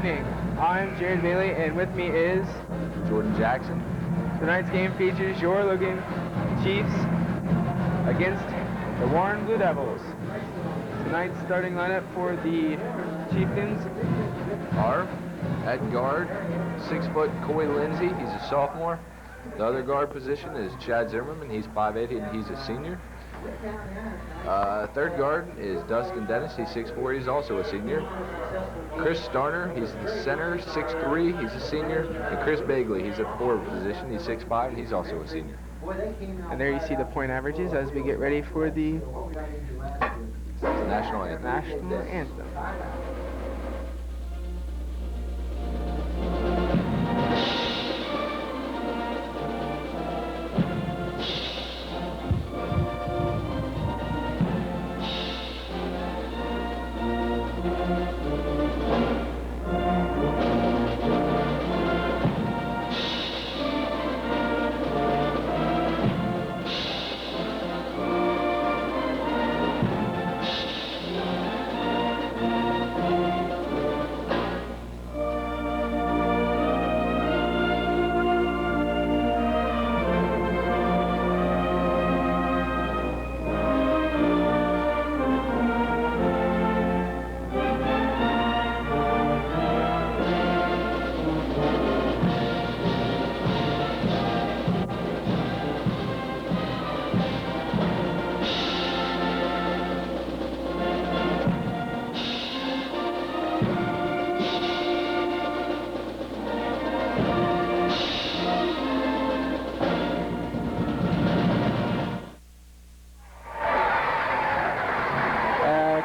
evening. I'm Jared Bailey, and with me is Jordan Jackson. Tonight's game features your Logan Chiefs against the Warren Blue Devils. Tonight's starting lineup for the Chieftains are at guard, 6-foot Coy Lindsey. He's a sophomore. The other guard position is Chad Zimmerman. He's 5'8", and he's a senior. Third guard is Dustin Dennis. He's 6'4", he's also a senior. Chris Starner, he's the center, 6'3", he's a senior. And Chris Bagley, he's at forward position. He's 6'5", and he's also a senior. And there you see the point averages as we get ready for the National Anthem.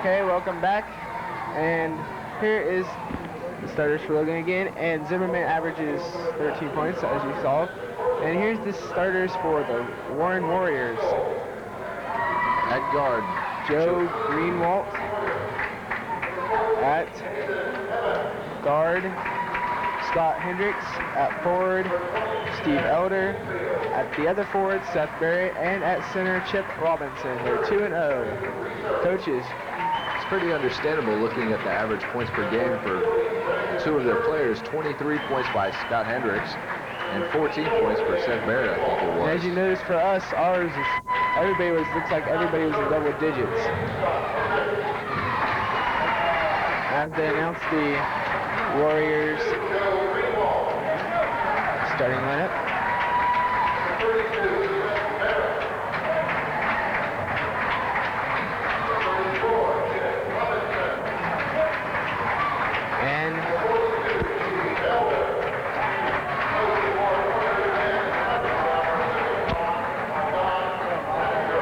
Okay, welcome back, and here is the starters for Logan again, and Zimmerman averages 13 points, as you saw. And here's the starters for the Warren Warriors. At guard, Joe Greenwalt. At guard, Scott Hendricks. At forward, Steve Elder. At the other forward, Seth Barrett. And at center, Chip Robinson. They're 2-0. Coaches. It's pretty understandable looking at the average points per game for two of their players. 23 points by Scott Hendricks and 14 points for Seth Barrett, I think it was. And as you notice for us, ours is, looks like everybody was in double digits. I have to announce the Warriors starting lineup. And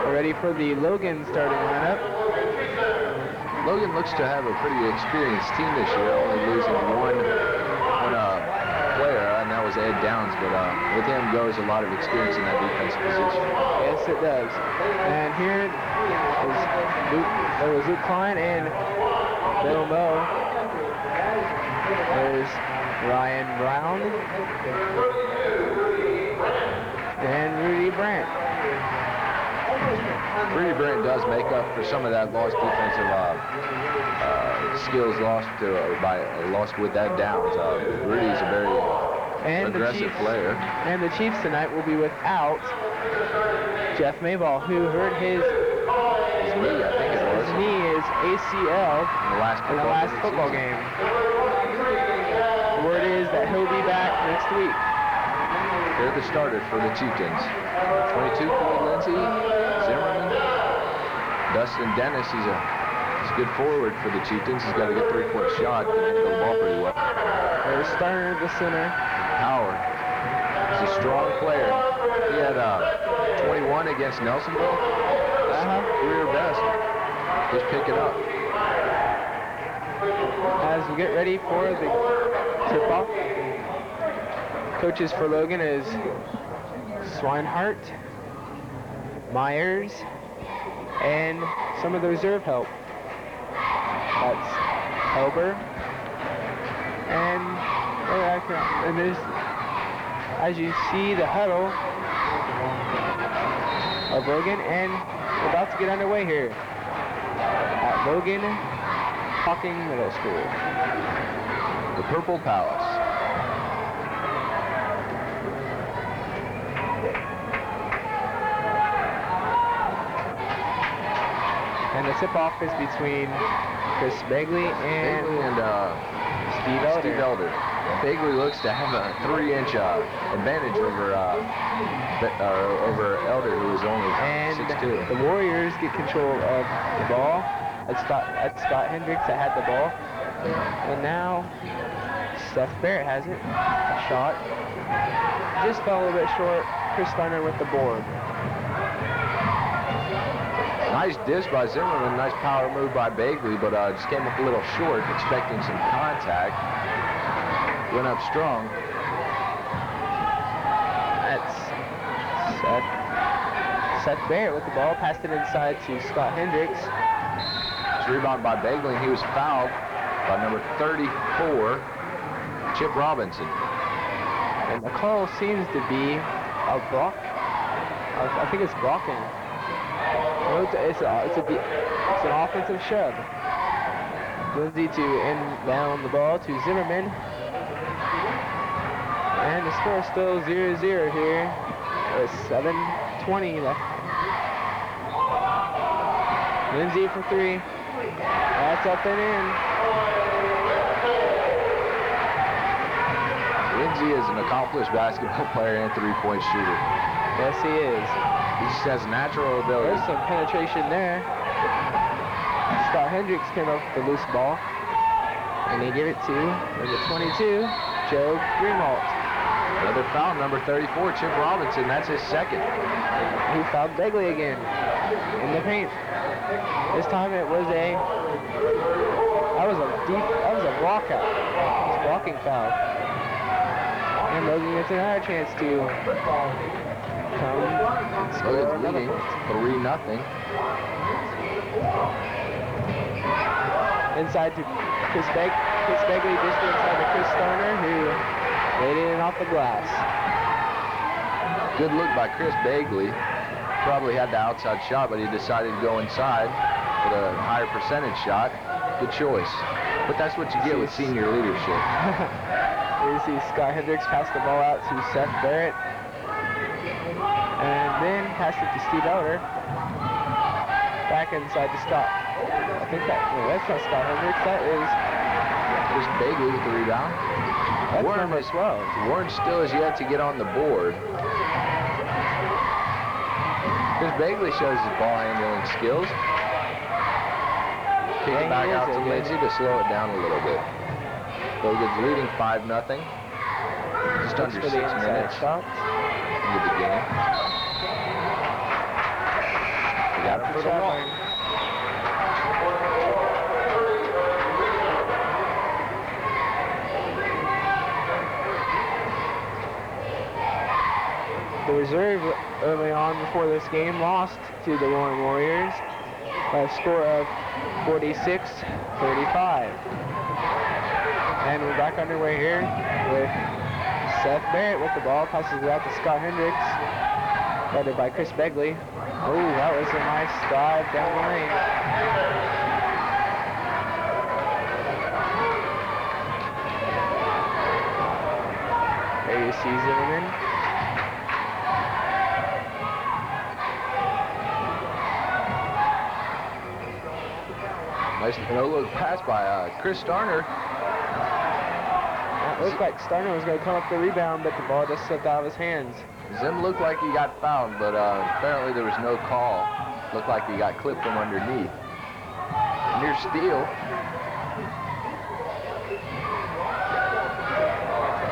we're ready for the Logan starting lineup. Logan looks to have a pretty experienced team this year, only losing one player, and that was Ed Downs, but with him goes a lot of experience in that defensive position. Yes, it does. And here there was Luke Klein and Bill Moe. There's Ryan Brown and Rudy Brandt. Rudy Brandt does make up for some of that lost defensive skills lost with that Downs. Rudy's a very aggressive player. And the Chiefs tonight will be without Jeff Mayball, who hurt his knee, I think it was. His knee is ACL in the last football game. The word is that he'll be back next week. They're the starters for the Chieftains. 22, Coy Lindsey, Zimmerman, Dustin Dennis. He's a good forward for the Chieftains. He's got a good three-point shot. Can handle the ball pretty well. There's Starner, the center. Howard. He's a strong player. He had 21 against Nelsonville. Career best. Just pick it up. As we get ready for the tip-off, coaches for Logan is Swinehart, Myers, and some of the reserve help. That's Helber, and there's, as you see, the huddle of Logan, and we're about to get underway here at Logan Hawking Middle School. The Purple Palace. And the tip-off is between Chris Begley and Steve Elder. Begley looks to have a 3-inch advantage over Elder, who is only 6'2". The Warriors get control of the ball. That's Scott Hendricks that had the ball. And now Seth Barrett has it. A shot. Just fell a little bit short. Chris Steiner with the board. Nice dish by Zimmerman, nice power move by Begley, but just came up a little short, expecting some contact. Went up strong. That's Seth Barrett with the ball, passed it inside to Scott Hendricks. It's rebounded by Begley, and he was fouled by number 34, Chip Robinson. And the call seems to be a block. I think it's blocking. It's an offensive shove. Lindsey to inbound the ball to Zimmerman. And the score is still 0-0 here. With 7:20 left. Lindsey for 3. That's up and in. Lindsey is an accomplished basketball player and three-point shooter. Yes, he is. He just has natural ability. There's some penetration there. Scott Hendricks came up with the loose ball. And he gave it to number 22, Joe Greenwald. Another foul, number 34, Chip Robinson. That's his second. He fouled Begley again in the paint. This time it was a walkout. It was a blocking foul. And Logan gets another chance to come and score another point. 3-0. Inside to Chris Begley, just inside to Chris Stoner, who laid it in off the glass. Good look by Chris Begley. Probably had the outside shot, but he decided to go inside with a higher percentage shot. Good choice. But that's what you get with senior leadership. Here you see Scott Hendricks pass the ball out to Seth Barrett. And then pass it to Steve Elder. Back inside to Scott. I think that's not Scott Hendricks. That is Chris Begley with the rebound. That's number 12. Warren still has yet to get on the board. Chris Begley shows his ball handling skills. Kick it back out to Lindsey to slow it down a little bit. Logan's leading 5-0. Just under 6 minutes into the game. We got him for the wall. The reserve early on before this game lost to the Warren Warriors by a score of 46-35. And we're back underway here with Seth Barrett with the ball, passes it out to Scott Hendricks, guarded by Chris Begley. Oh, that was a nice drive down the lane. There you see Zimmerman. Nice no-look pass by Chris Starner. It looked like Starner was going to come up the rebound, but the ball just slipped out of his hands. Zim looked like he got fouled, but apparently there was no call. Looked like he got clipped from underneath. Near steal.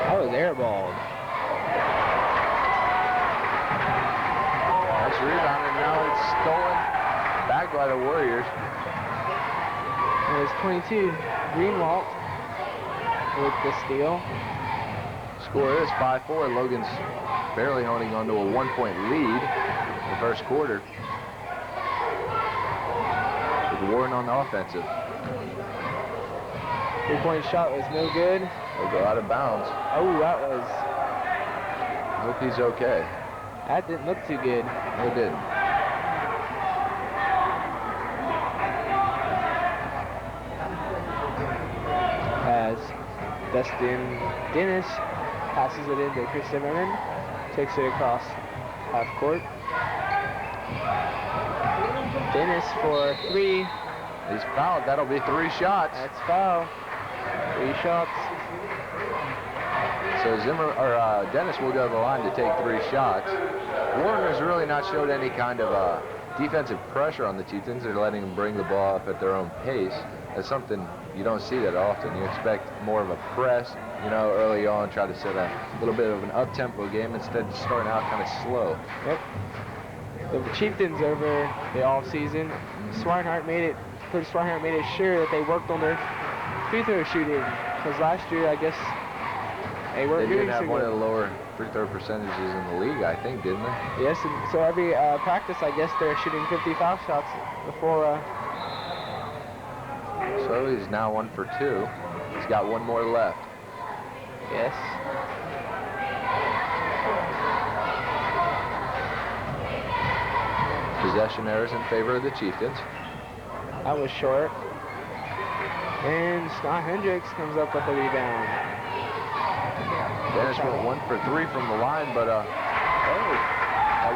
That was airballed. Nice rebound, and now it's stolen back by the Warriors. It was 22, Greenwald with the steal. Score is 5-4. Logan's barely holding on to a 1-point lead in the first quarter. With Warren on the offensive. 3-point shot was no good. They'll go out of bounds. Oh, that was... I hope he's okay. That didn't look too good. No, it didn't. Dustin Dennis passes it into Chris Zimmerman, takes it across half court. Dennis for 3. He's fouled. That'll be 3 shots. That's foul. 3 shots. So Dennis will go to the line to take 3 shots. Warner's really not showed any kind of defensive pressure on the Chieftains. They're letting them bring the ball up at their own pace. That's something you don't see that often. You expect more of a press, you know, early on, try to set a little bit of an up-tempo game instead of starting out kind of slow. Yep. The Chieftains over the off-season, Coach Swinehart made it sure that they worked on their free throw shooting. Because last year, I guess, they weren't doing so good. They did have one of the lower free throw percentages in the league, I think, didn't they? Yes, and so every practice, I guess, they're shooting 55 shots before. So he's now 1 for 2. He's got 1 more left. Yes. Possession errors in favor of the Chieftains. That was short. And Scott Hendricks comes up with a rebound. Dennis went 1 for 3 from the line, but at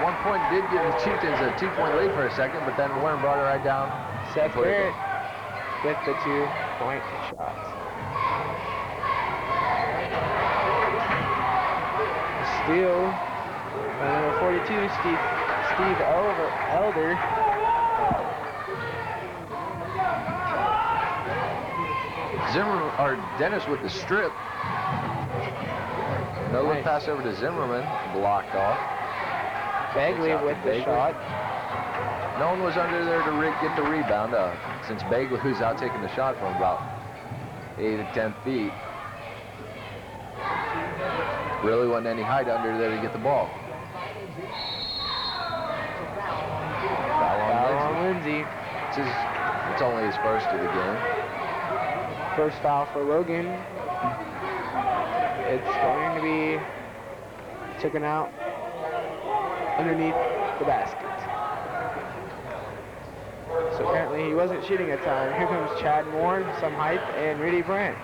one point did give the Chieftains a 2-point lead for a second, but then Warren brought it right down. Seth Barrett with the 2-point shots. Steal by number 42, Steve Elder. Dennis with the strip. No look pass over to Zimmerman, blocked off. Bagley with the shot. No one was under there to get the rebound. Since Bagley was out taking the shot from about 8 to 10 feet. Really wasn't any height under there to get the ball. Foul on Lindsey. It's only his first of the game. First foul for Logan. It's going to be taken out underneath the basket. So apparently he wasn't shooting a ton. Here comes Chad Moore, some height, and Rudy Brandt.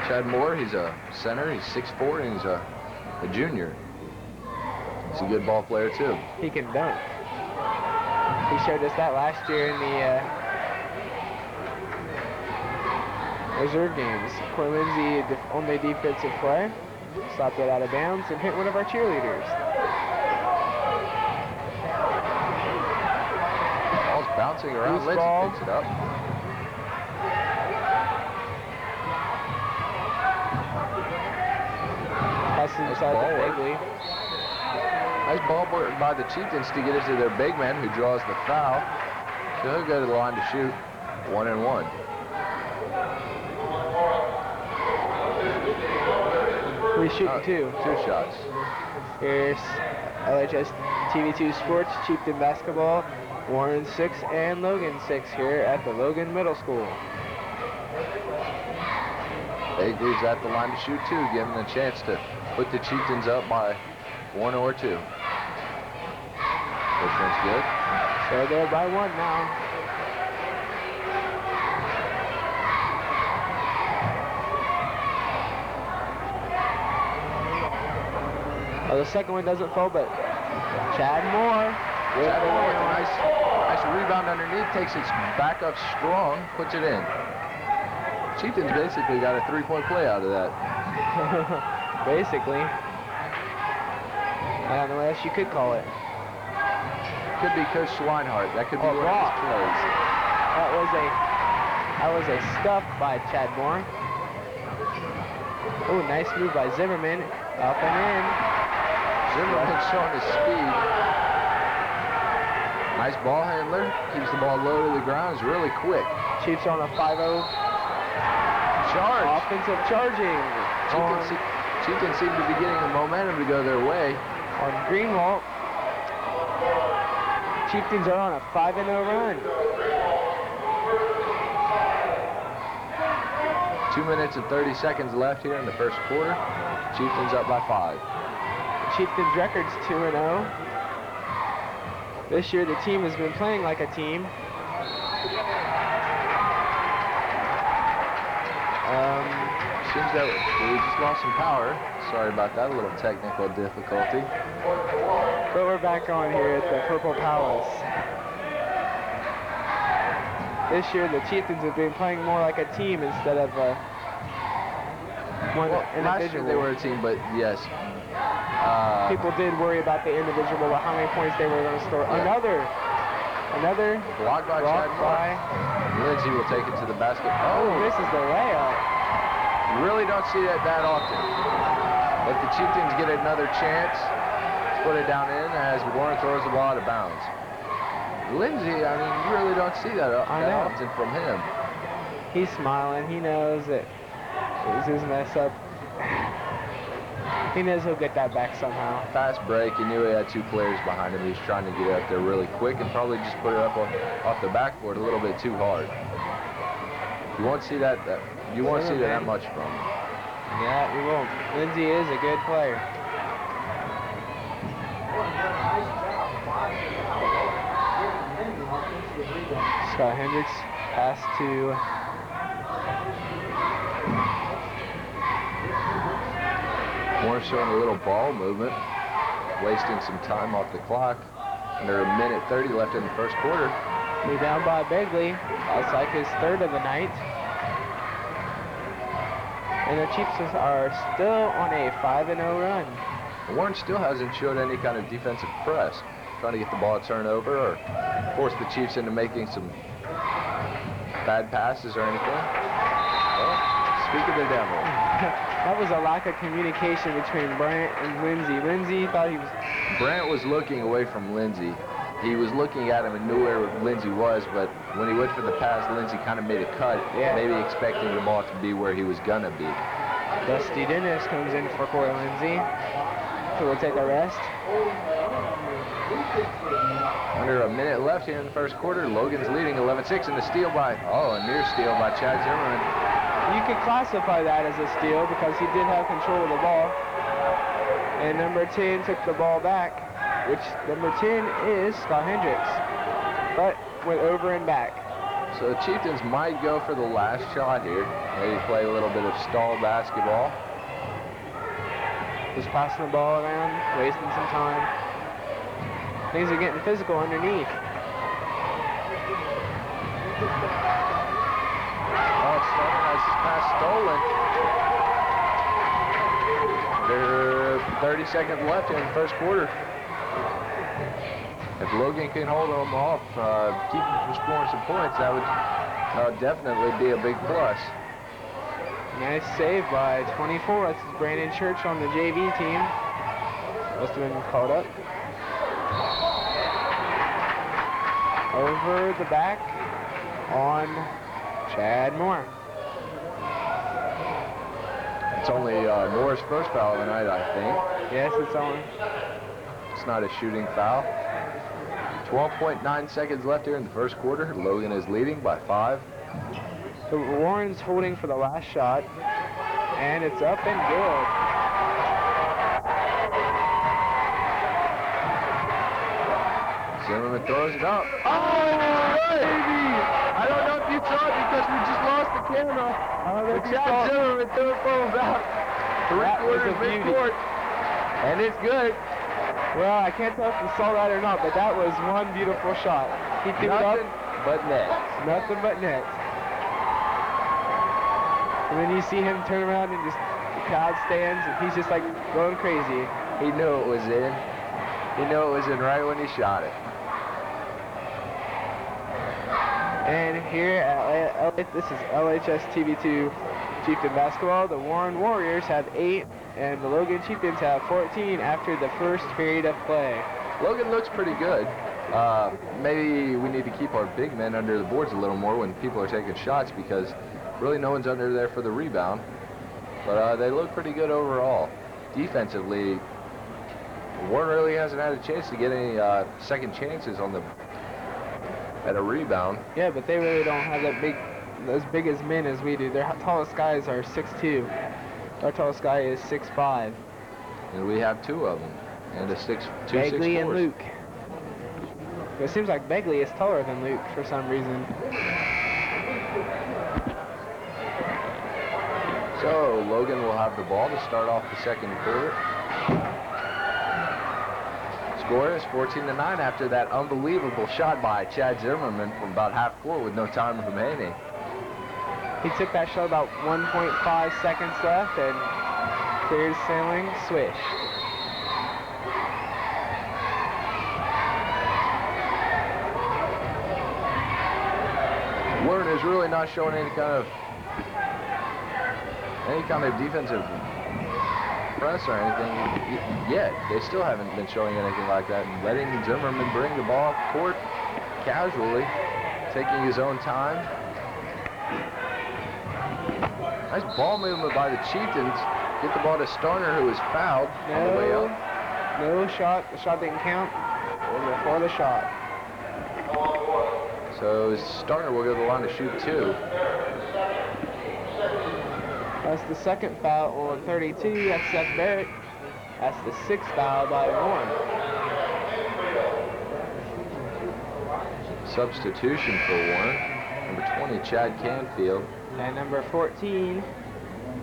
Chad Moore, he's a center. He's 6'4", and he's a junior. He's a good ball player, too. He can dunk. He showed us that last year in the reserve games. Corey Lindsey on the defensive play. Slapped it out of bounds and hit one of our cheerleaders. Ball's bouncing around. Loose Lindsey ball. picks it up. Passes inside to Bagley. Nice ball work by the Chieftains to get it to their big man who draws the foul. So he'll go to the line to shoot 1 and 1. He's shooting 2. 2 shots. Here's LHS TV2 Sports, Chieftain Basketball, Warren 6 and Logan 6 here at the Logan Middle School. Bagley's at the line to shoot 2, giving them a chance to put the Chieftains up by 1 or 2. First one's good. So they're by 1 now. Oh, the second one doesn't fall, but Chad Moore. Chad Moore with a nice rebound underneath, takes it back up strong, puts it in. Chieftains basically got a 3-point play out of that. Basically. I don't know what else you could call it. Could be Coach Swinehart. That could be one block. of his plays. That was a stuff by Chad Moore. Oh, nice move by Zimmerman. Up and in. Zimmerman showing his speed. Nice ball handler. Keeps the ball low to the ground. Is really quick. Chiefs on a 5-0 charge. Offensive charging. Chieftains seem to be getting the momentum to go their way. On Greenwald. Chieftains are on a 5-0 run. 2 minutes and 30 seconds left here in the first quarter. Chieftains up by 5. Chieftains record's 2-0. This year the team has been playing like a team. Seems that we just lost some power. Sorry about that, a little technical difficulty. But we're back on here at the Purple Palace. This year, the Chieftains have been playing more like a team instead of one individual. Last year they were a team, but yes. People did worry about the individual, but how many points they were going to score. Yeah. Another block by Lindsey will take it to the basket. Oh, this is the layup. You really don't see that often. But the Chieftains get another chance to put it down in as Warren throws the ball out of bounds. Lindsey, I mean, you really don't see that often from him. He's smiling. He knows that it was his mess up. He knows he'll get that back somehow. Fast break. He knew he had two players behind him. He was trying to get up there really quick and probably just put it up off the backboard a little bit too hard. You won't see that. You won't see that much from him. Yeah, you won't. Lindsey is a good player. Scott Hendricks pass to Warren showing a little ball movement, wasting some time off the clock. Under a minute 30 left in the first quarter. We're down by Begley. That's like his third of the night. And the Chiefs are still on a 5-0 run. Warren still hasn't showed any kind of defensive press, trying to get the ball turned over or force the Chiefs into making some bad passes or anything. Well, speak of the devil. That was a lack of communication between Brant and Lindsey. Lindsey thought he was... Brant was looking away from Lindsey. He was looking at him and knew where Lindsey was, but when he went for the pass, Lindsey kind of made a cut, maybe expecting the ball to be where he was going to be. Dusty Dennis comes in for Corey Lindsey. So we'll take a rest. Under a minute left here in the first quarter, Logan's leading 11-6 in the steal by, a near steal by Chad Zimmerman. You could classify that as a steal because he did have control of the ball. And number 10 took the ball back, which number 10 is Scott Hendricks, but went over and back. So the Chieftains might go for the last shot here. Maybe play a little bit of stall basketball. Just passing the ball around, wasting some time. Things are getting physical underneath. Pass stolen. There are 30 seconds left in the first quarter. If Logan can hold them off, keep them from scoring some points, that would definitely be a big plus. Nice save by 24. That's Brandon Church on the JV team. Must have been called up. Over the back on Chad Moore. It's only Moore's first foul of the night, I think. Yes, it's on. It's not a shooting foul. 12.9 seconds left here in the first quarter. Logan is leading by 5. So Warren's holding for the last shot, and it's up and good. Zimmerman throws it up. Oh, baby! I don't know if you saw it because we just lost the camera. But Chad Zimmerman threw it from about 3/4 midcourt, and it's good. Well, I can't tell if you saw that or not, but that was one beautiful shot. He threw it up. But net. Nothing but net. And then you see him turn around and just the crowd stands, and he's just like going crazy. He knew it was in. He knew it was in right when he shot it. And here at this is LHS TV2 Chieftain basketball. The Warren Warriors have 8, and the Logan Chieftains have 14 after the first period of play. Logan looks pretty good. Maybe we need to keep our big men under the boards a little more when people are taking shots because really no one's under there for the rebound. But they look pretty good overall. Defensively, Warren really hasn't had a chance to get any second chances at a rebound. Yeah, but they really don't have as big as men as we do. Their tallest guys are 6'2". Our tallest guy is 6'5". And we have 2 of them. And a 6'2", Begley and Luke. It seems like Begley is taller than Luke for some reason. So Logan will have the ball to start off the second quarter. Score is 14-9 after that unbelievable shot by Chad Zimmerman from about half court with no time remaining. He took that shot about 1.5 seconds left and cleared sailing, swish. Warren is really not showing any kind of defensive press or anything yet. They still haven't been showing anything like that, and letting Zimmerman bring the ball up court casually, taking his own time. Nice ball movement by the Chieftains. Get the ball to Starner, who is fouled on the way up. No shot. The shot didn't count. It was before the shot. So Starner will go to the line to shoot 2. That's the second foul on 32. That's Seth Barrett. That's the 6th foul by Warren. Substitution for Warren. Number 20, Chad Canfield. And number 14,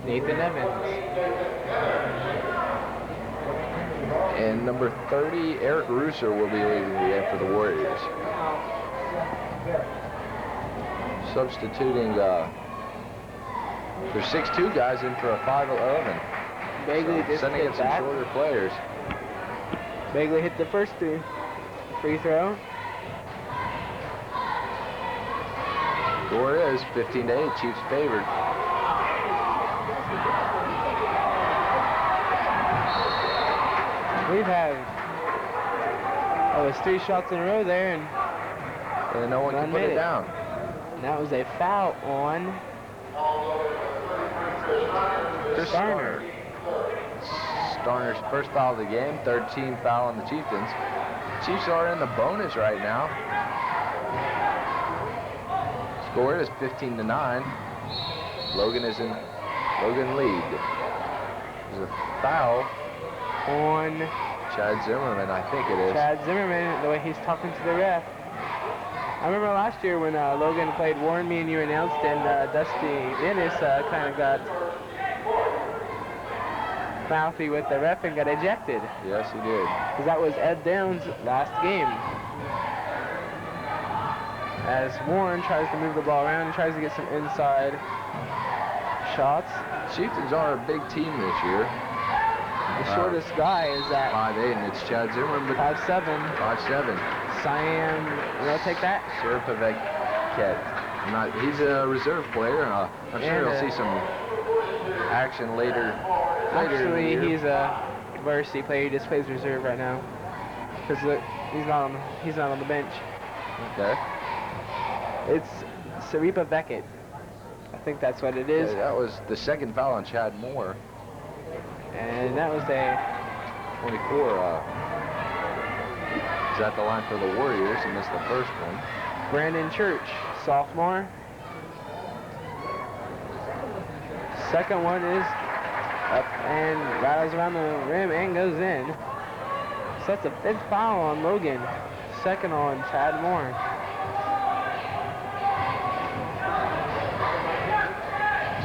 Nathan Evans. And number 30, Eric Russo will be leading the game for the Warriors. Substituting, there's 6'2" guys in for a 5'11". Bagley just sending hit in some that. shorter players. Bagley hit the first free throw. Score is 15-8, Chiefs favored. We've had, it was 3 shots in a row there, And no one can put it down. And that was a foul on Starner. Starner's first foul of the game, 13th foul on the Chieftains. Chiefs are in the bonus right now. Score is 15-9. Logan lead. There's a foul on Chad Zimmerman, I think it is. Chad Zimmerman, the way he's talking to the ref. I remember last year when Logan played Warren, me and you announced, and Dusty Dennis kind of got mouthy with the ref and got ejected. Yes, he did. Because that was Ed Downs' last game. As Warren tries to move the ball around and tries to get some inside shots. Chieftains are a big team this year. The shortest guy is at 5'8", and it's Chad Zimmerman. 5'7". 5'7". Siam, you want to take that? He's a reserve player, and I'm sure he'll see some action later. Actually, he's a varsity player. He just plays reserve right now. Because look, he's not on the bench. Okay. It's Saripa Beckett. I think that's what it is. Yeah, that was the second foul on Chad Moore. And that was a 24. Is at the line for the Warriors, and missed the first one. Brandon Church, sophomore. Second one is up and rattles around the rim and goes in. So that's a 5th foul on Logan. Second on Chad Moore.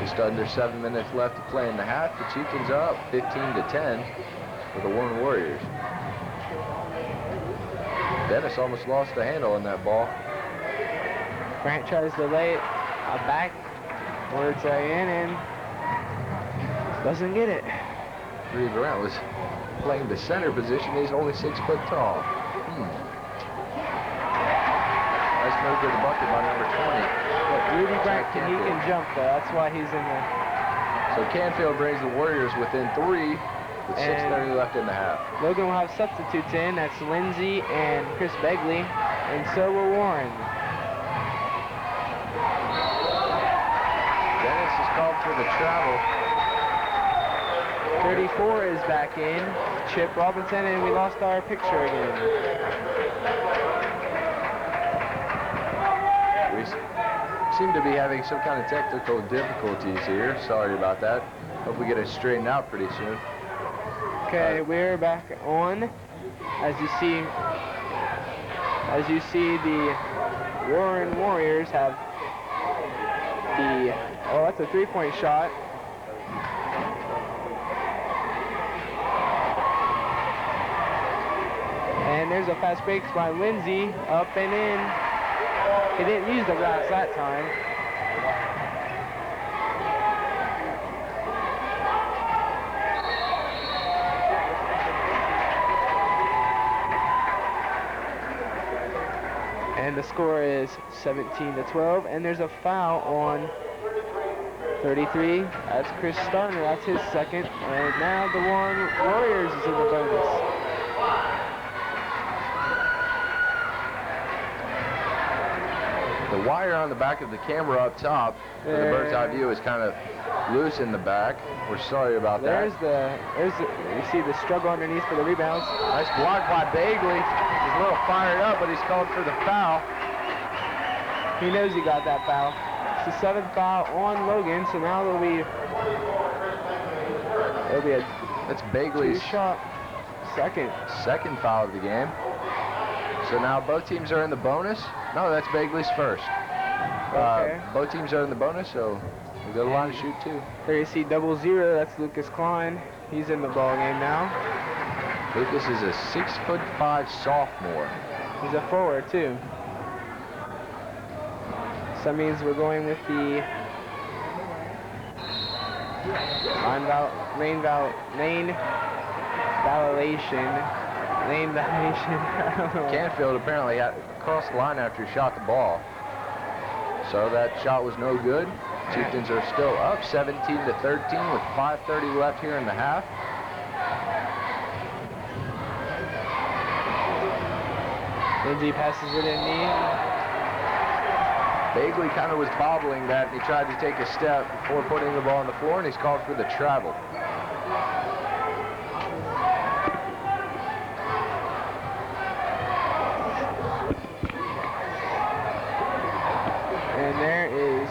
Just under 7 minutes left to play in the half. The Chieftains are up 15-10 for the Warren Warriors. Dennis almost lost the handle on that ball. Grant tries to lay it backwards in and doesn't get it. Rudy Grant was playing the center position. He's only 6 foot tall. Nice move to the bucket by number 20. But Rudy Grant, he can jump though. That's why he's in there. So Canfield brings the Warriors within 3 with 6:30 left in the half. Logan will have substitutes in. That's Lindsey and Chris Begley, and so will Warren. Dennis is called for the travel. 34 is back in. Chip Robinson, and we lost our picture again. We seem to be having some kind of technical difficulties here. Sorry about that. Hope we get it straightened out pretty soon. Okay, we're back on. As you see, the Warren Warriors have that's a 3-point shot. And there's a fast break by Lindsey, up and in. He didn't use the glass that time. And the score is 17-12, and there's a foul on 33. That's Chris Starner, that's his second. And now the Warriors is in the bonus. The wire on the back of the camera up top for the bird's eye view is kind of loose in the back. We're sorry about that. You see the struggle underneath for the rebounds. Nice block by Bagley. He's a little fired up, but he's called for the foul. He knows he got that foul. It's the 7th foul on Logan, so now there'll be that's Bagley's two-shot second foul of the game. So now both teams are in the bonus. No, that's Bagley's first. Okay. Both teams are in the bonus, so we got a line to shoot too. There you see 0-0. That's Lucas Klein. He's in the ball game now. Lucas is a 6'5" sophomore. He's a forward too. So that means we're going with the lane violation. Canfield apparently had crossed the line after he shot the ball. So that shot was no good. Chieftains are still up 17-13 with 5:30 left here in the half. Lindsey passes it in. Bagley kind of was bobbling that, and he tried to take a step before putting the ball on the floor, and he's called for the travel. And there is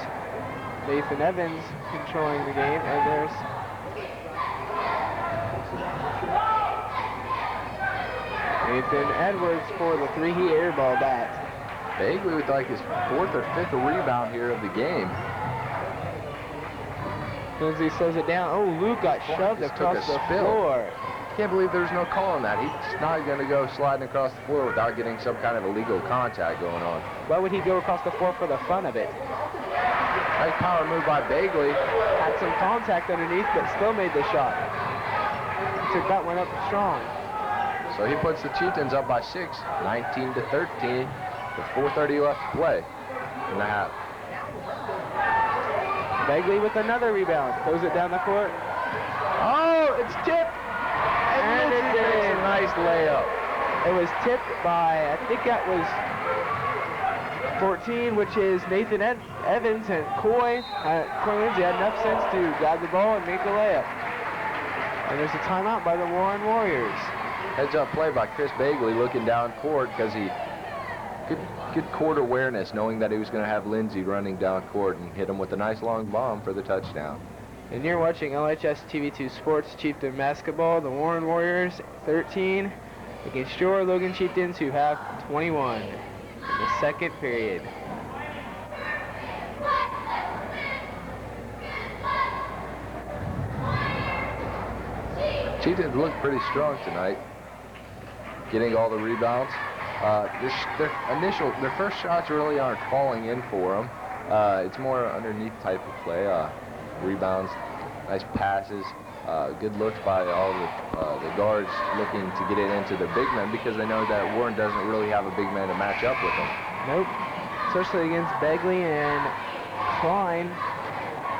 Nathan Evans controlling the game, and there's Nathan Edwards for the 3. He airballed that. Bagley with like his 4th or 5th rebound here of the game. Lindsey slows it down. Oh, Luke got shoved across the floor. Can't believe there's no call on that. He's not going to go sliding across the floor without getting some kind of illegal contact going on. Why would he go across the floor for the fun of it? Nice power move by Bagley. Had some contact underneath, but still made the shot. Took that one up strong. So he puts the Chieftains up by 6, 19-13. With 4:30 left to play in the half. Bagley with another rebound. Throws it down the court. Oh, it's tipped. And it's a nice layup. It was tipped by, I think that was 14, which is Nathan Evans, and Coy Lindsey had enough sense to grab the ball and make the layup. And there's a timeout by the Warriors. Heads up play by Chris Bagley looking down court because he good court awareness, knowing that he was going to have Lindsey running down court and hit him with a nice long bomb for the touchdown. And you're watching LHS TV2 Sports Chieftain Basketball. The Warren Warriors 13 against your Logan Chieftains, who have 21 in the second period. Chieftains look pretty strong tonight, getting all the rebounds. Their first shots really aren't falling in for them. It's more underneath type of play. Rebounds, nice passes, good looks by all the guards looking to get it into the big men because they know that Warren doesn't really have a big man to match up with them. Nope, especially against Bagley and Klein.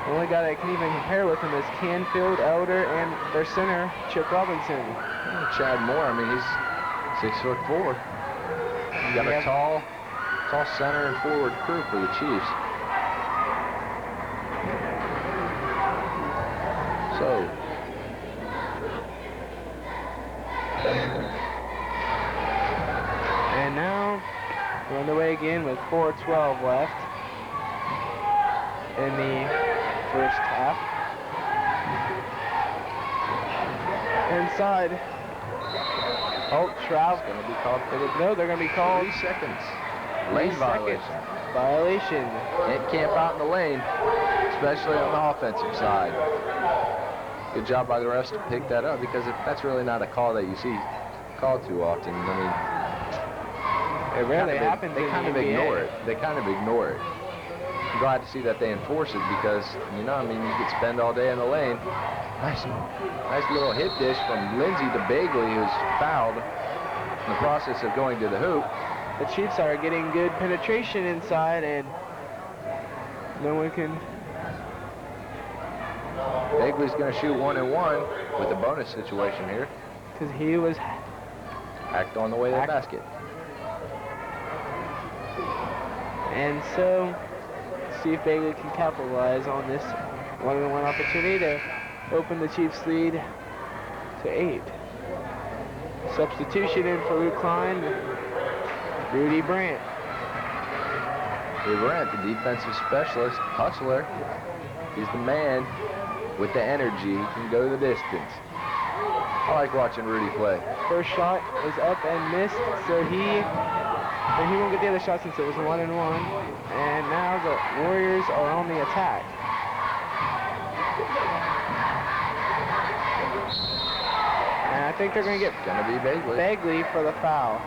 The only guy that can even compare with him is Canfield, Elder, and their center, Chip Robinson. Chad Moore, I mean, he's 6'4". You got a tall center and forward crew for the Chiefs. So, and now we're on the way again with 4:12 left in the first half. Inside. Oh, Shroud. Going to be called for the... No, they're going to be called 3 seconds. Lane violation. Violation. Can't camp out in the lane, especially on the offensive side. Good job by the refs to pick that up because that's really not a call that you see called too often. I mean, It rarely happens. They in kind the of NBA. ignore it. They kind of ignore it. I'm glad to see that they enforce it because, you know, I mean, you could spend all day in the lane. Nice little hip dish from Lindsey to Bagley, who's fouled in the process of going to the hoop. The Chiefs are getting good penetration inside, and no one can. Bagley's going to shoot 1 and 1 with a bonus situation here. Because he was Hacked on the way to the basket. And so, see if Bagley can capitalize on this 1-on-1 opportunity to open the Chiefs' lead to 8. Substitution in for Luke Klein, Rudy Brandt. Rudy Brandt, the defensive specialist, hustler. He's the man with the energy. He can go the distance. I like watching Rudy play. First shot is up and missed, so he won't get the other shot since it was 1-on-1. And now the Warriors are on the attack. And I think they're going to get Bagley for the foul.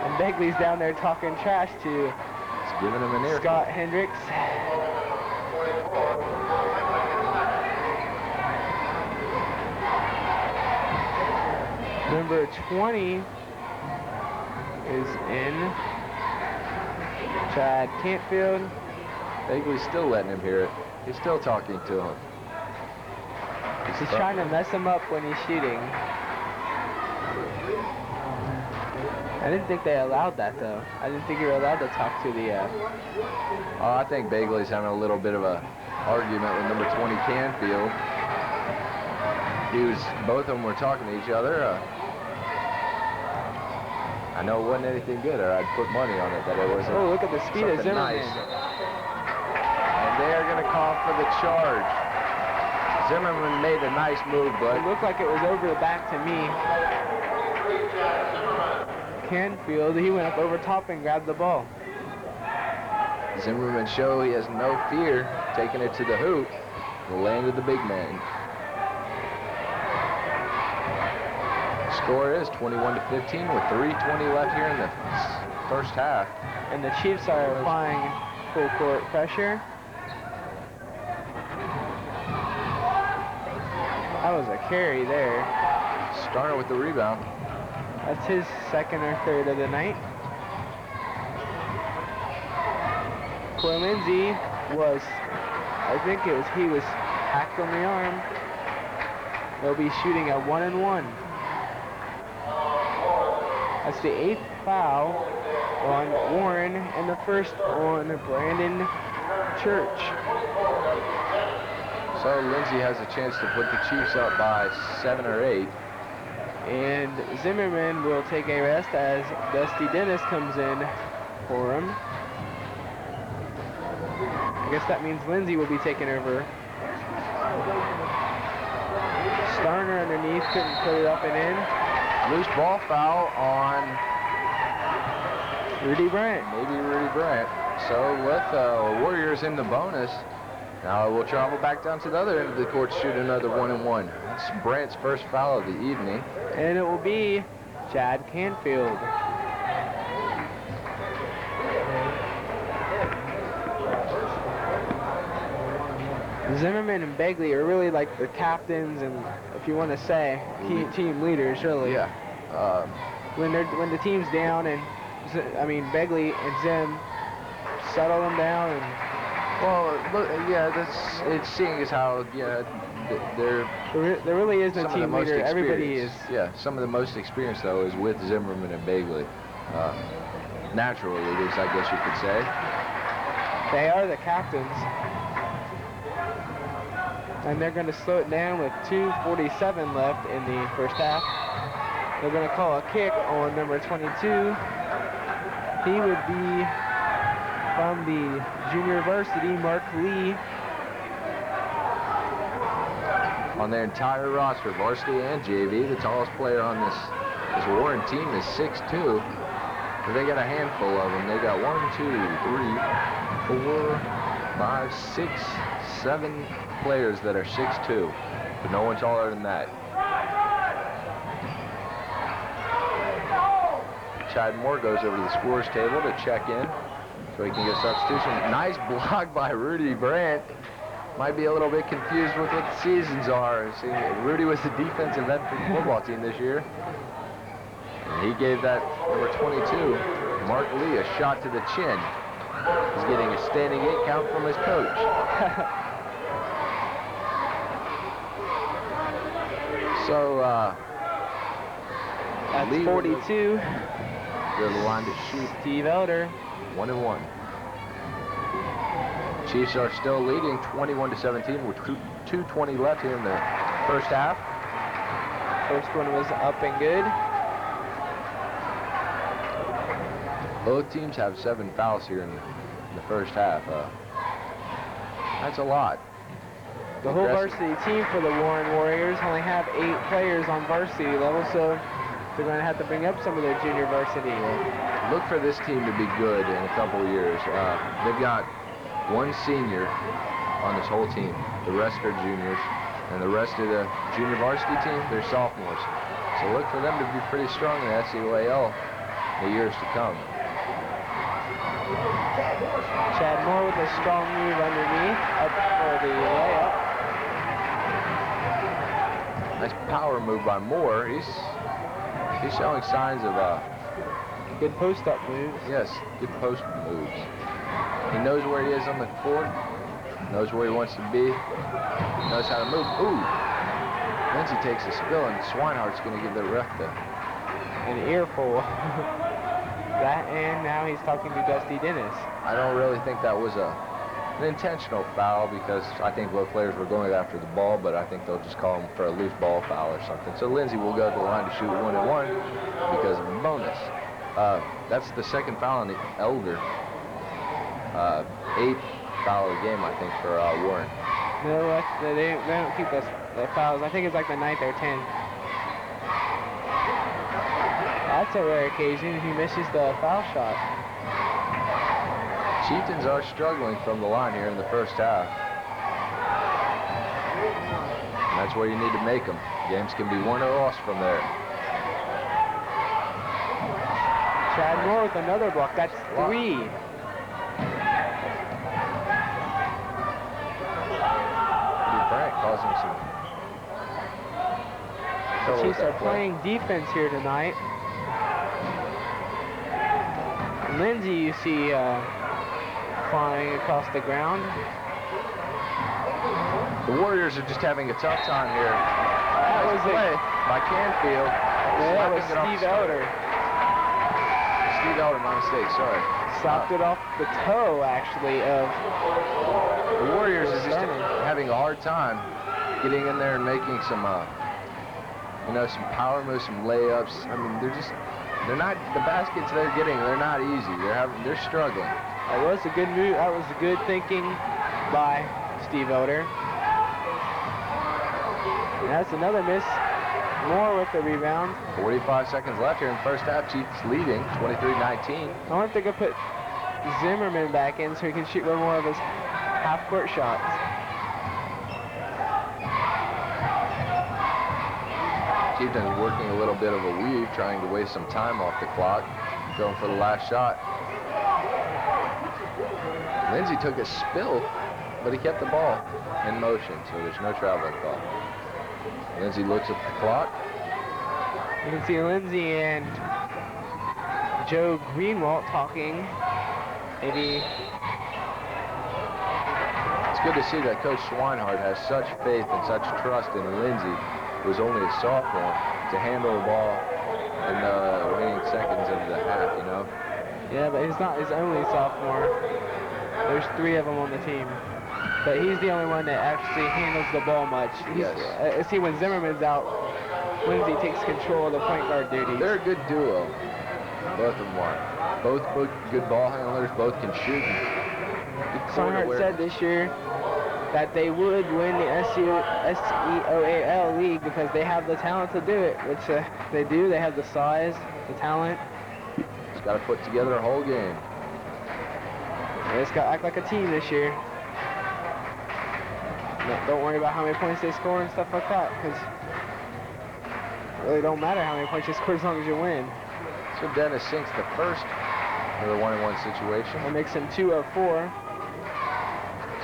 And Bagley's down there talking trash to giving him an ear. Scott Hendricks. Number 20 is in. Chad Cantfield. Bagley's still letting him hear it. He's still talking to him. He's trying to mess him up when he's shooting. I didn't think they allowed that, though. I didn't think you were allowed to talk to the... I think Bagley's having a little bit of a argument with number 20 Canfield. Both of them were talking to each other. I know it wasn't anything good, or I'd put money on it that it wasn't. Oh, look at the speed of Zimmerman. Nice. And they are going to call for the charge. Zimmerman made a nice move, but it looked like it was over the back to me. Canfield, he went up over top and grabbed the ball. Zimmerman showed he has no fear taking it to the hoop. The land of the big man. Score is 21-15 with 3:20 left here in the first half. And the Chiefs are applying full court pressure. That was a carry there. Starting with the rebound. That's his second or third of the night. Corey Lindsey was, he was hacked on the arm. They'll be shooting a 1-and-1. That's the 8th foul on Warren and the first on Brandon Church. So Lindsey has a chance to put the Chiefs up by 7 or 8. And Zimmerman will take a rest as Dusty Dennis comes in for him. I guess that means Lindsey will be taking over. Starner underneath, couldn't put it up and in. Loose ball foul on Rudy Brandt. Maybe Rudy Brandt. So with Warriors in the bonus, now we'll travel back down to the other end of the court to shoot another 1-and-1. That's Brandt's first foul of the evening. And it will be Chad Canfield. Zimmerman and Bagley are really like the captains and, if you want to say, team leaders, really. Yeah. When the team's down, and Bagley and Zim settle them down. And well, look, it's seeing as how there really is no team leader. Everybody is. Yeah, some of the most experience though is with Zimmerman and Bagley. Natural leaders, I guess you could say. They are the captains. And they're going to slow it down with 2:47 left in the first half. They're going to call a kick on number 22. He would be from the junior varsity, Mark Lee. On their entire roster, varsity and JV, the tallest player on this Warren team is 6'2". But they got a handful of them. They got 1, 2, 3, 4, 5, 6, 7 players that are 6'2", but no one taller than that. Chad Moore goes over to the scores table to check in so he can get a substitution. Nice block by Rudy Brandt. Might be a little bit confused with what the seasons are. See, Rudy was the defensive end for the football team this year. And he gave that number 22, Mark Lee, a shot to the chin. He's getting a standing 8 count from his coach. So, that's Lee 42. Go to the line to shoot. Steve Elder. 1-1. Chiefs are still leading 21-17 with 2:20 left here in the first half. First one was up and good. Both teams have 7 fouls here in the first half. That's a lot. The whole varsity team for the Warren Warriors only have 8 players on varsity level, so they're going to have to bring up some of their junior varsity. Look for this team to be good in a couple of years. They've got 1 senior on this whole team. The rest are juniors, and the rest of the junior varsity team, they're sophomores. So look for them to be pretty strong in the SEOAL in the years to come. Chad Moore with a strong move underneath, up for the layup. Nice power move by Moore. He's showing signs of good post-up moves. Yes, good post moves. He knows where he is on the court, knows where he wants to be, knows how to move. Ooh! Lindsey takes a spill, and Swinehart's going to give the ref an earful. That, and now he's talking to Dusty Dennis. I don't really think that was an intentional foul, because I think both players were going after the ball, but I think they'll just call him for a loose ball foul or something. So Lindsey will go to the line to shoot 1-1 because of a bonus. That's the second foul on the Elder. 8th foul of the game, I think, for Warren. No, they don't keep the fouls. I think it's like the 9th or 10th. That's a rare occasion. He misses the foul shot. Chieftains are struggling from the line here in the first half. And that's where you need to make them. Games can be won or lost from there. Chad Moore with another block. That's 3. Brandt causing some trouble. The Chiefs are playing defense here tonight. Lindsey, you see, flying across the ground. The Warriors are just having a tough time here. That was play by Canfield. No, that was Steve Elder. Steve Elder, my mistake, sorry. Slapped it off the toe, actually, of the Warriors are just having a hard time getting in there and making some, some power moves, some layups. I mean, they're not, the baskets they're getting, they're not easy. They're struggling. That was a good move. That was good thinking by Steve Elder. And that's another miss. Moore with the rebound. 45 seconds left here in first half. Chiefs leading 23-19. I wonder if they could put Zimmerman back in so he can shoot one more of his half-court shots. Chieftains working a little bit of a weave, trying to waste some time off the clock, going for the last shot. Lindsey took a spill, but he kept the ball in motion, so there's no traveling call. Lindsey looks at the clock. You can see Lindsey and Joe Greenwald talking. Maybe. It's good to see that Coach Swinehart has such faith and such trust in Lindsey, who's only a sophomore, to handle the ball in the remaining seconds of the half, you know? Yeah, but he's not his only sophomore. There's 3 of them on the team. But he's the only one that actually handles the ball much. Yes. See, when Zimmerman's out, Lindsey takes control of the point guard duties. They're a good duo. Both of them are. Both good ball handlers. Both can shoot. Swinehart said this year that they would win the SEOAL league because they have the talent to do it, which they do. They have the size, the talent. Just got to put together a whole game. They just got to act like a team this year. Don't worry about how many points they score and stuff like that, because it really don't matter how many points you score as long as you win. So Dennis sinks the first for the 1-1 situation. That makes him 2 of 4.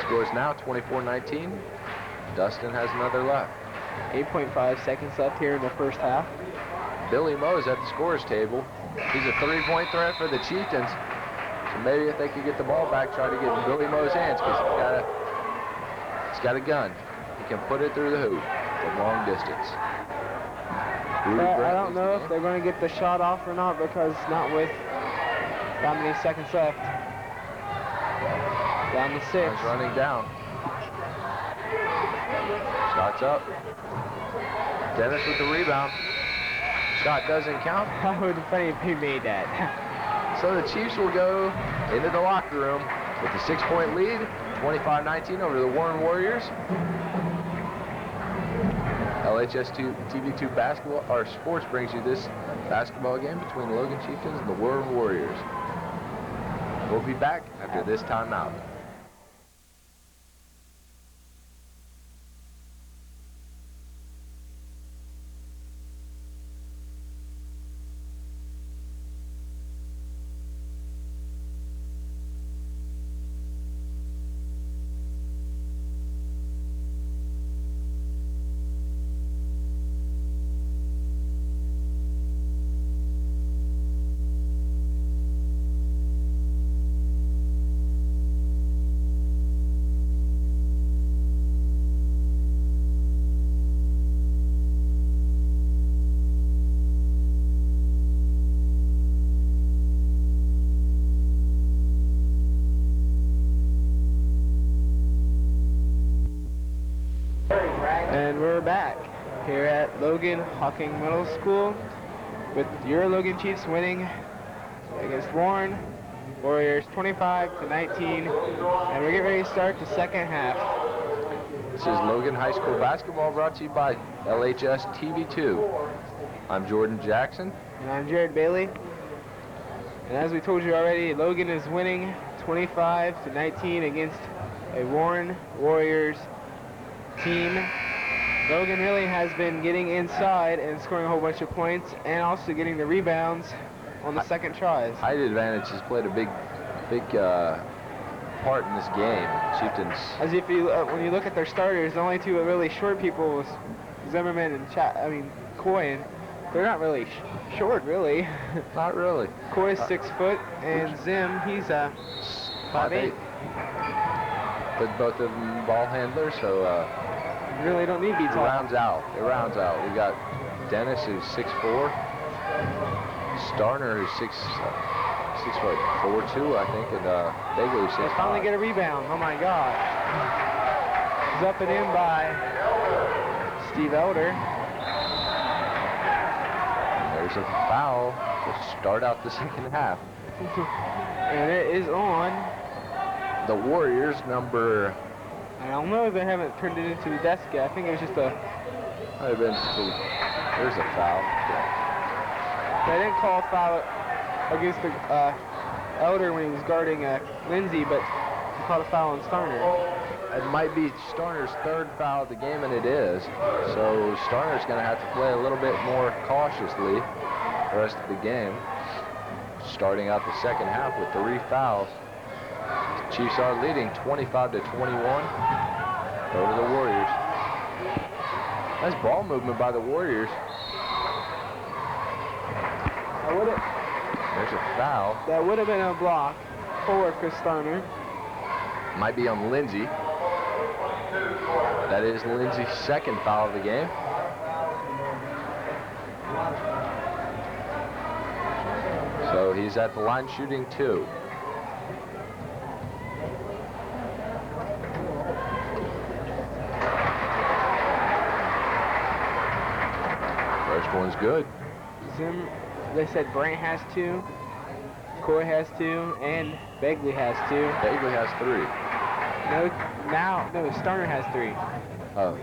Scores now 24-19. Dustin has another left. 8.5 seconds left here in the first half. Billy Moe's at the scorer's table. He's a 3-point threat for the Chieftains. So maybe if they could get the ball back, try to get in Billy Moe's hands, because he's got a gun. He can put it through the hoop from long distance. I don't know if they're going to get the shot off or not, because not with that many seconds left. Down to 6. He's running down. Shot's up. Dennis with the rebound. Shot doesn't count. That would be funny if he made that. So the Chiefs will go into the locker room with a 6-point lead, 25-19 over the Warren Warriors. LHS TV2 basketball, our sports brings you this basketball game between Logan Chieftains and the Warren Warriors. We'll be back after this timeout. And we're back here at Logan Hocking Middle School with your Logan Chiefs winning against Warren Warriors 25-19, and we're getting ready to start the second half. This is Logan High School basketball, brought to you by LHS TV2. I'm Jordan Jackson. And I'm Jared Bailey. And as we told you already, Logan is winning 25-19 against a Warren Warriors team. Logan really has been getting inside and scoring a whole bunch of points, and also getting the rebounds on the second tries. Height advantage has played a big part in this game. Chieftains. As if you, when you look at their starters, the only two really short people was Zimmerman and Coy, and they're not really short, really. Not really. Coy's 6 foot, and Zim, he's 5'8". But both of them ball handlers, so really don't need to be tall. It rounds out. We got Dennis, who's 6'4", Starner, who's 6'4", I think, and Bagley, who's 6'5". They finally get a rebound. Oh my God! It's up and in by Steve Elder. And there's a foul to start out the second half. And it is on the Warriors, number. I don't know if they haven't turned it into the desk yet. I think it was just a. Might have been. There's a foul. They didn't call a foul against the Elder when he was guarding Lindsey, but he called a foul on Starner. It might be Starner's third foul of the game, and it is. So Starner's going to have to play a little bit more cautiously the rest of the game. Starting out the second half with 3 fouls. The Chiefs are leading 25-21 over the Warriors. Nice ball movement by the Warriors. There's a foul. That would have been a block for Chris Starner. Might be on Lindsey. That is Lindsey's second foul of the game. So he's at the line shooting 2. First one's good. They said Brant has 2, Coy has 2, and Begley has 2. Begley has 3. No, Starner has 3. Oh.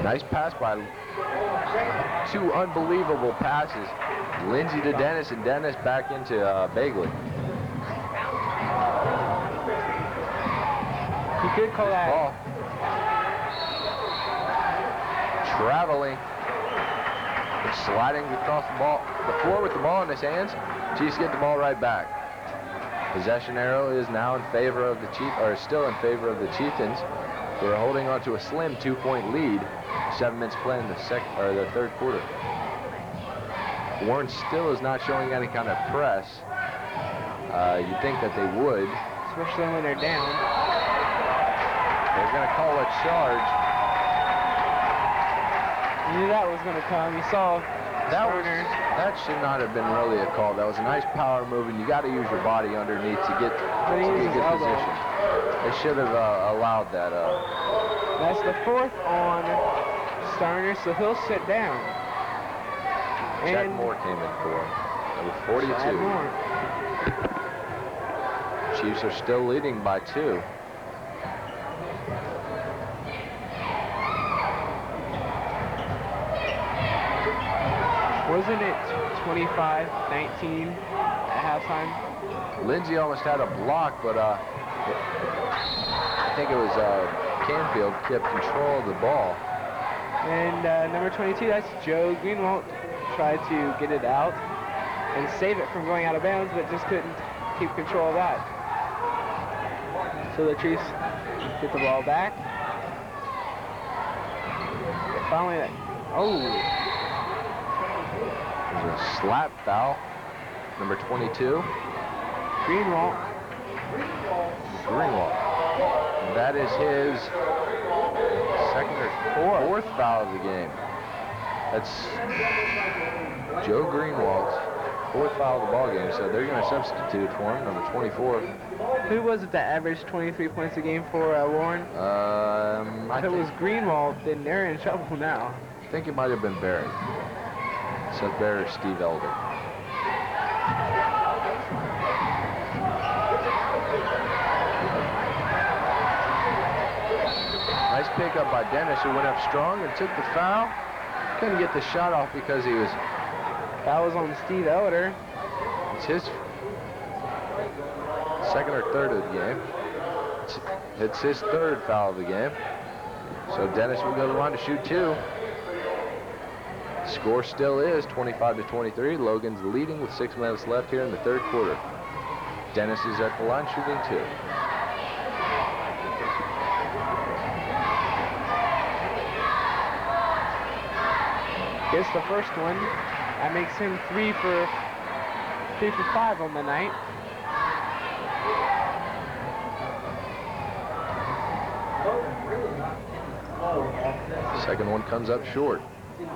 Nice pass by 2 unbelievable passes. Lindsey to Dennis, and Dennis back into Begley. He could call that. Ball. traveling. It's sliding across the floor with the ball in his hands. Chiefs get the ball right back. Possession arrow is now in favor of the still in favor of the Chieftains. They're holding on to a slim 2-point lead. 7 minutes play in the third quarter. Warren still is not showing any kind of press. You'd think that they would. Especially when they're down. They're going to call a charge. You knew that was going to come. You saw that should not have been really a call. That was a nice power move, and you got to use your body underneath to get good position. They should have allowed that. That's the 4th on Starner, so he'll sit down. Chad Moore came in for him. Number 42. Chad Moore. Chiefs are still leading by 2. Wasn't it 25-19 at halftime? Lindsey almost had a block, but I think it was Canfield kept control of the ball. And number 22, that's Joe Greenwald, tried to get it out and save it from going out of bounds, but just couldn't keep control of that. So the Chiefs get the ball back. Finally, There's a slap foul. Number 22. Greenwald. That is his second or fourth foul of the game. That's Joe Greenwald's 4th foul of the ball game, so they're going to substitute for him, number 24. Who was it that averaged 23 points a game for Warren? If it was Greenwald, then they're in trouble now. I think it might have been Barry. Seth Barry or Steve Elder. Nice pickup by Dennis, who went up strong and took the foul. Couldn't get the shot off because that was on Steve Elder. It's his second or third of the game. It's his 3rd foul of the game. So Dennis will go to the line to shoot 2. Score still is 25-23. Logan's leading with 6 minutes left here in the 3rd quarter. Dennis is at the line shooting 2. Gets the first one. That makes him 3 for 5 on the night. Second one comes up short.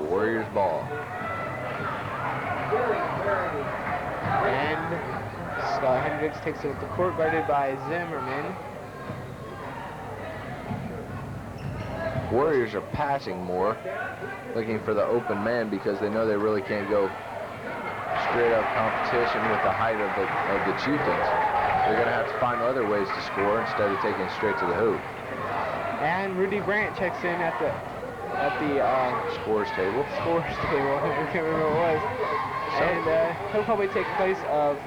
Warriors ball. And Hendricks takes it at the court, guarded by Zimmerman. Warriors are passing more, looking for the open man because they know they really can't go straight up competition with the height of the Chieftains. They're going to have to find other ways to score instead of taking it straight to the hoop. And Rudy Brandt checks in at the scores table. I can't remember what it was. And he'll probably take place of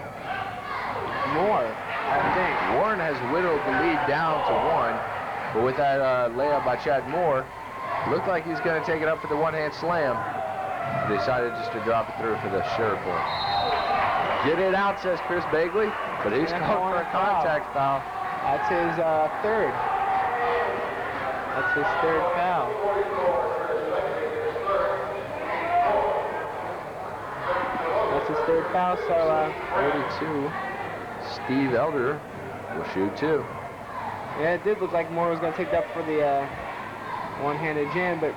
Moore, I think. Warren has whittled the lead down to 1, but with that layup by Chad Moore, looked like he's going to take it up for the one-hand slam. Decided just to drop it through for the sure point. Get it out, says Chris Bagley, but he's called for a contact foul. That's his 3rd. That's his 3rd foul. That's his 3rd foul, so 42. Steve Elder will shoot 2. Yeah, it did look like Moore was going to take that for the one-handed jam, but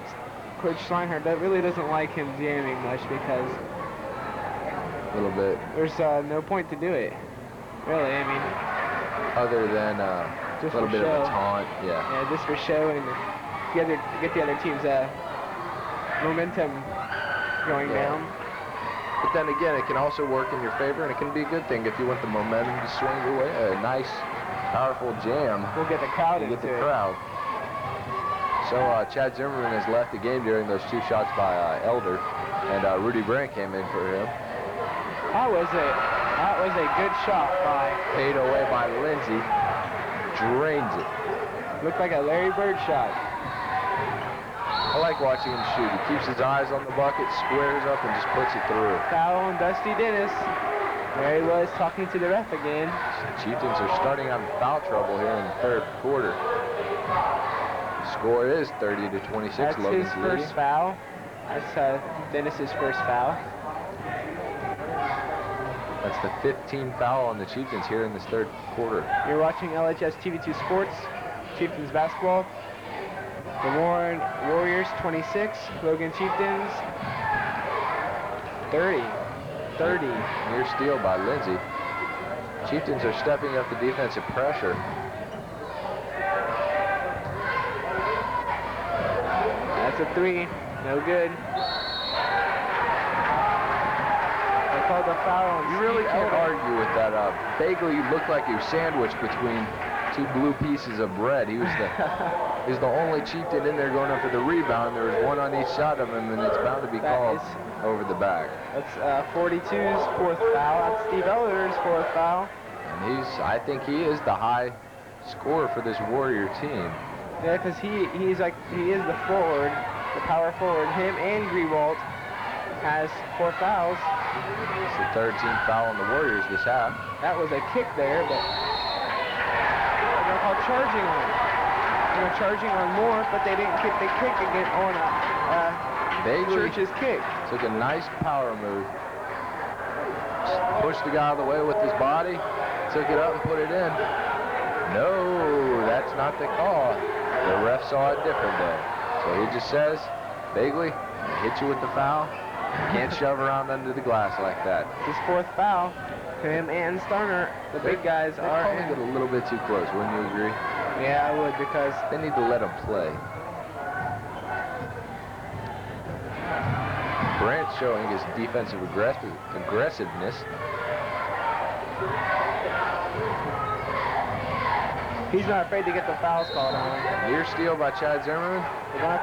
Coach Swinehart really doesn't like him jamming much because a little bit. There's no point to do it, really. I mean, other than just a little bit show. of a taunt, yeah. Yeah, just for show and get the other team's momentum going down. But then again, it can also work in your favor, and it can be a good thing if you want the momentum to swing your way. A nice, powerful jam. We'll get the crowd into it. So Chad Zimmerman has left the game during those 2 shots by Elder, and Rudy Brandt came in for him. That was a good shot by. Paid away by Lindsey. Drains it. Looked like a Larry Bird shot. I like watching him shoot. He keeps his eyes on the bucket, squares up, and just puts it through. Foul on Dusty Dennis. There he was talking to the ref again. The Chieftains are starting out in foul trouble here in the third quarter. The score is 30-26. That's Logan's his first leading. foul. That's Dennis's first foul. That's the 15th foul on the Chieftains here in this third quarter. You're watching LHS TV2 Sports, Chieftains basketball. The Warren Warriors 26, Logan Chieftains 30. Near steal by Lindsey. Chieftains are stepping up the defensive pressure. That's a 3, no good. They called the foul on You really Steve can't Elder. argue with that. Bagley looked like he was sandwiched between two blue pieces of bread. He was the only Chieftain in there going up for the rebound. There was one on each side of him, and it's bound to be called over the back. That's 42's fourth foul. That's Steve Elder's fourth foul. And I think he is the high scorer for this Warrior team. Yeah, because he is the forward, the power forward. Him and Grewalt has 4 fouls. It's the 13th foul on the Warriors this half. That was a kick there, but they're called charging on. They're charging on Moore, but they didn't kick the kick again on Bagley Church's kick. took a nice power move. Pushed the guy out of the way with his body, took it up and put it in. No, that's not the call. The ref saw it different though. So he just says, Bagley, I hit you with the foul. You can't shove around under the glass like that. His fourth foul. Him and Starner, the big guys They're are calling it a little bit too close, wouldn't you agree? Yeah, I would, because They need to let him play. Brant showing his defensive aggressiveness. he's not afraid to get the fouls called on him. Near steal by Chad Zimmerman. They're gonna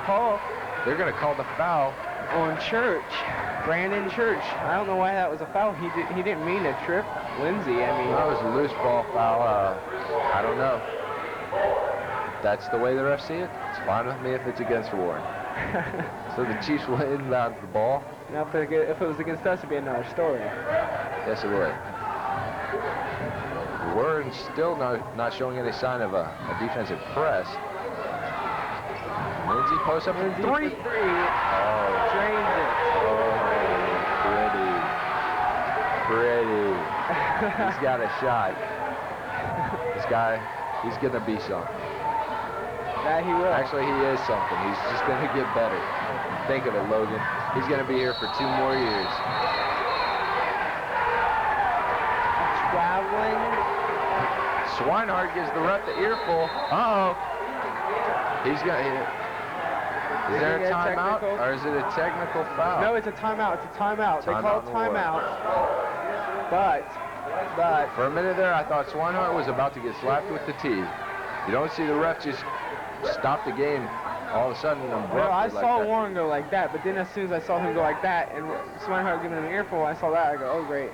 call They're going to call the foul. on Church, Brandon Church. I don't know why that was a foul. He didn't mean to trip Lindsey. I mean, That was a loose ball foul. I don't know. That's the way the refs see it. It's fine with me if it's against Warren. So the Chiefs will inbound the ball. now if it was against us, it'd be another story. Yes, it would. Warren's still not showing any sign of a defensive press. Lindsey posts up a 3. Oh, drains it. Oh, pretty. He's got a shot. This guy, he's going to be something. Yeah, he will. Actually, he is something. He's just going to get better. Think of it, Logan. He's going to be here for 2 more years. Traveling. Swinehart gives the ref the earful. Uh-oh. He's going to... Is there a timeout, or is it a technical foul? No, it's a timeout. It's a timeout. They call timeout. But for a minute there, I thought Swinehart was about to get slapped with the tee. You don't see the ref just stop the game all of a sudden abruptly. well, I like saw that. Warren go like that, but then as soon as I saw him go like that and Swinehart giving him an earful, I saw that. I go, oh great.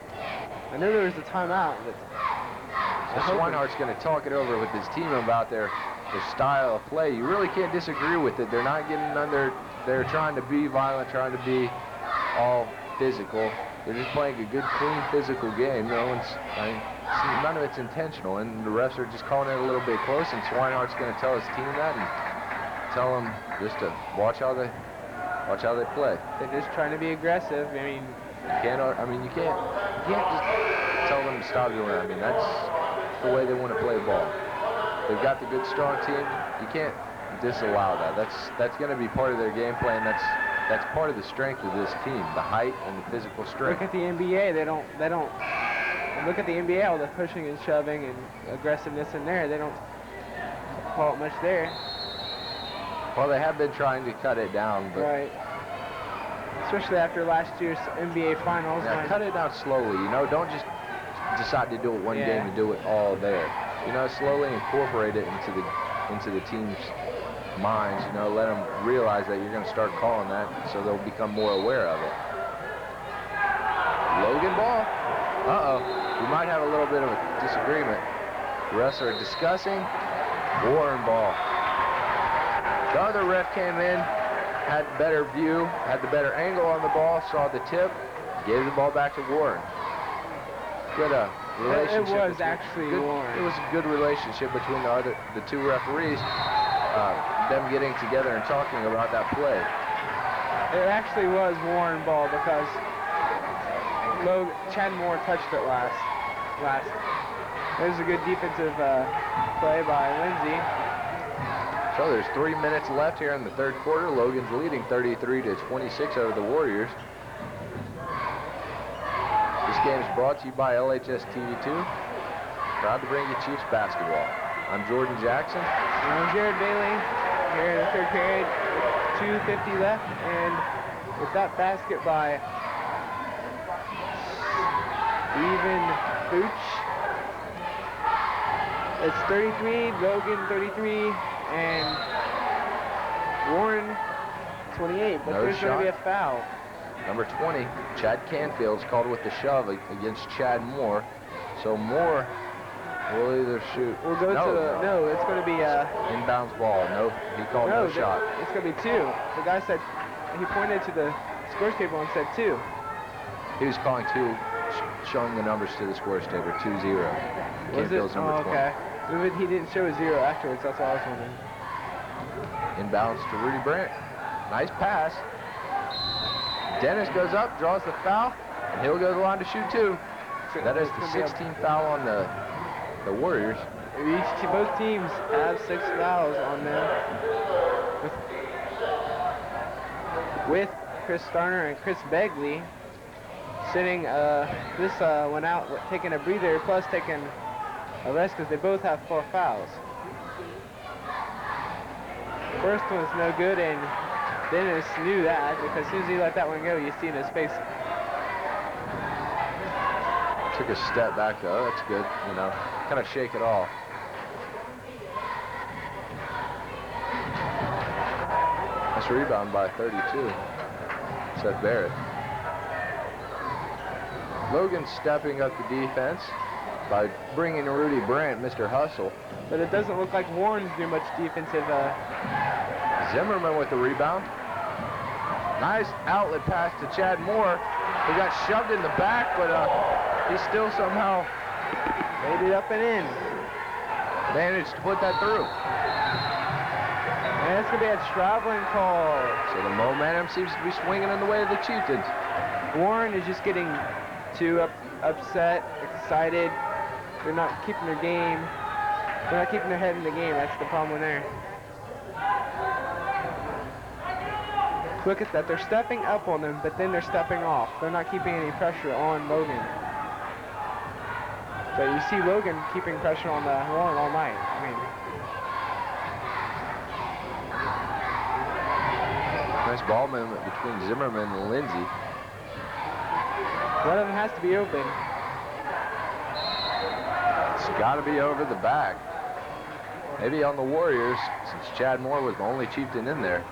I knew there was a timeout. But So Swinehart's going to talk it over with his team about their style of play. You really can't disagree with it. They're not getting under. They're trying to be violent, trying to be all physical. They're just playing a good, clean, physical game. None of it's intentional, and the refs are just calling it a little bit close. And Swinehart's going to tell his team that and tell them just to watch how they play. they're just trying to be aggressive. I mean, you can't just tell them to stop doing it. I mean, that's the way they want to play ball. They've got the good, strong team. You can't disallow that. That's going to be part of their game plan. That's part of the strength of this team, the height and the physical strength. look at the NBA. They don't. Look at the NBA. All the pushing and shoving and aggressiveness in there. They don't call it much there. Well, they have been trying to cut it down, but Right. Especially after last year's NBA Finals. yeah, cut it down slowly. Don't just decide to do it one game and do it all there. Slowly incorporate it into the team's minds. Let them realize that you're going to start calling that, so they'll become more aware of it. Logan ball. Uh-oh. We might have a little bit of a disagreement. The refs are discussing. Warren ball. The other ref came in, had better view, had the better angle on the ball, saw the tip, gave the ball back to Warren. Good relationship. It was actually Warren. It was a good relationship between the two referees, them getting together and talking about that play. It actually was Warren ball because Chad Moore touched it last. It was a good defensive play by Lindsey. So there's 3 minutes left here in the third quarter. Logan's leading 33-26 over the Warriors. This game is brought to you by LHS TV2. Proud to bring you Chiefs basketball. I'm Jordan Jackson. And I'm Jared Bailey. Here in the third period, 2:50 left, and with that basket by Steven Booch. It's 33, Logan 33, and Warren 28, but there's going to be a foul. Number 20, Chad Canfield's called with the shove against Chad Moore. So Moore will either shoot. We'll go no, it's going to be inbounds ball. No, he called no shot. It's going to be 2. The guy said, he pointed to the scores table and said 2. He was calling 2, showing the numbers to the scores table, 2-0. Canfield's number 20. Okay. He didn't show a 0 afterwards, that's all I was wondering. Inbounds to Rudy Brandt. Nice pass. Dennis goes up, draws the foul, and he'll go to the line to shoot 2. That is the 16th foul on the Warriors. Both teams have 6 fouls on them. With Chris Starner and Chris Begley sitting this one out, taking a breather, plus taking a rest because they both have 4 fouls. First one's no good, and Dennis knew that because as soon as he let that one go, you see in his face. Took a step back though, that's good, you know, kind of shake it off. Nice rebound by 32, Seth Barrett. Logan stepping up the defense by bringing Rudy Brandt, Mr. Hustle. But it doesn't look like Warren's doing much defensive. Zimmerman with the rebound. Nice outlet pass to Chad Moore, who got shoved in the back, but he still somehow made it up and in. Managed to put that through. And it's going to be a traveling call. So the momentum seems to be swinging in the way of the Chieftains. Warren is just getting too upset, excited. They're not keeping their game. They're not keeping their head in the game. That's the problem there. Look at that. They're stepping up on them, but then they're stepping off. They're not keeping any pressure on Logan. But you see Logan keeping pressure on Warren all night. I mean, nice ball movement between Zimmerman and Lindsey. One of them has to be open. It's got to be over the back. Maybe on the Warriors, since Chad Moore was the only Chieftain in there.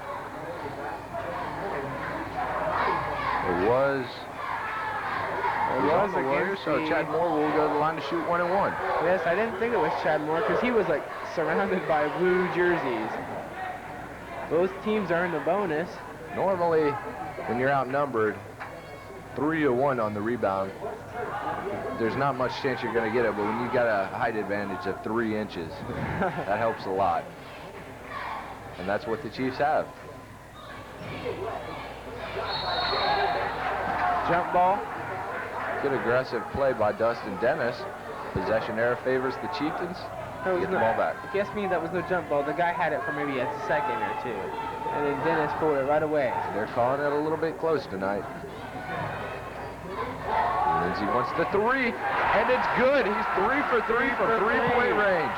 It was on the Warriors, so Chad Moore will go to the line to shoot 1 and 1. Yes, I didn't think it was Chad Moore because he was like surrounded by blue jerseys. Both teams are in the bonus. Normally, when you're outnumbered 3-1 on the rebound, there's not much chance you're going to get it, but when you got a height advantage of 3 inches, that helps a lot. And that's what the Chiefs have. Jump ball. Good aggressive play by Dustin Dennis. Possession error favors the Chieftains. Get the ball back. If you ask me, that was no jump ball. The guy had it for maybe a second or 2. And then Dennis pulled it right away. They're calling it a little bit close tonight. Lindsey wants the 3, and it's good. He's 3 for 3 from 3-point range.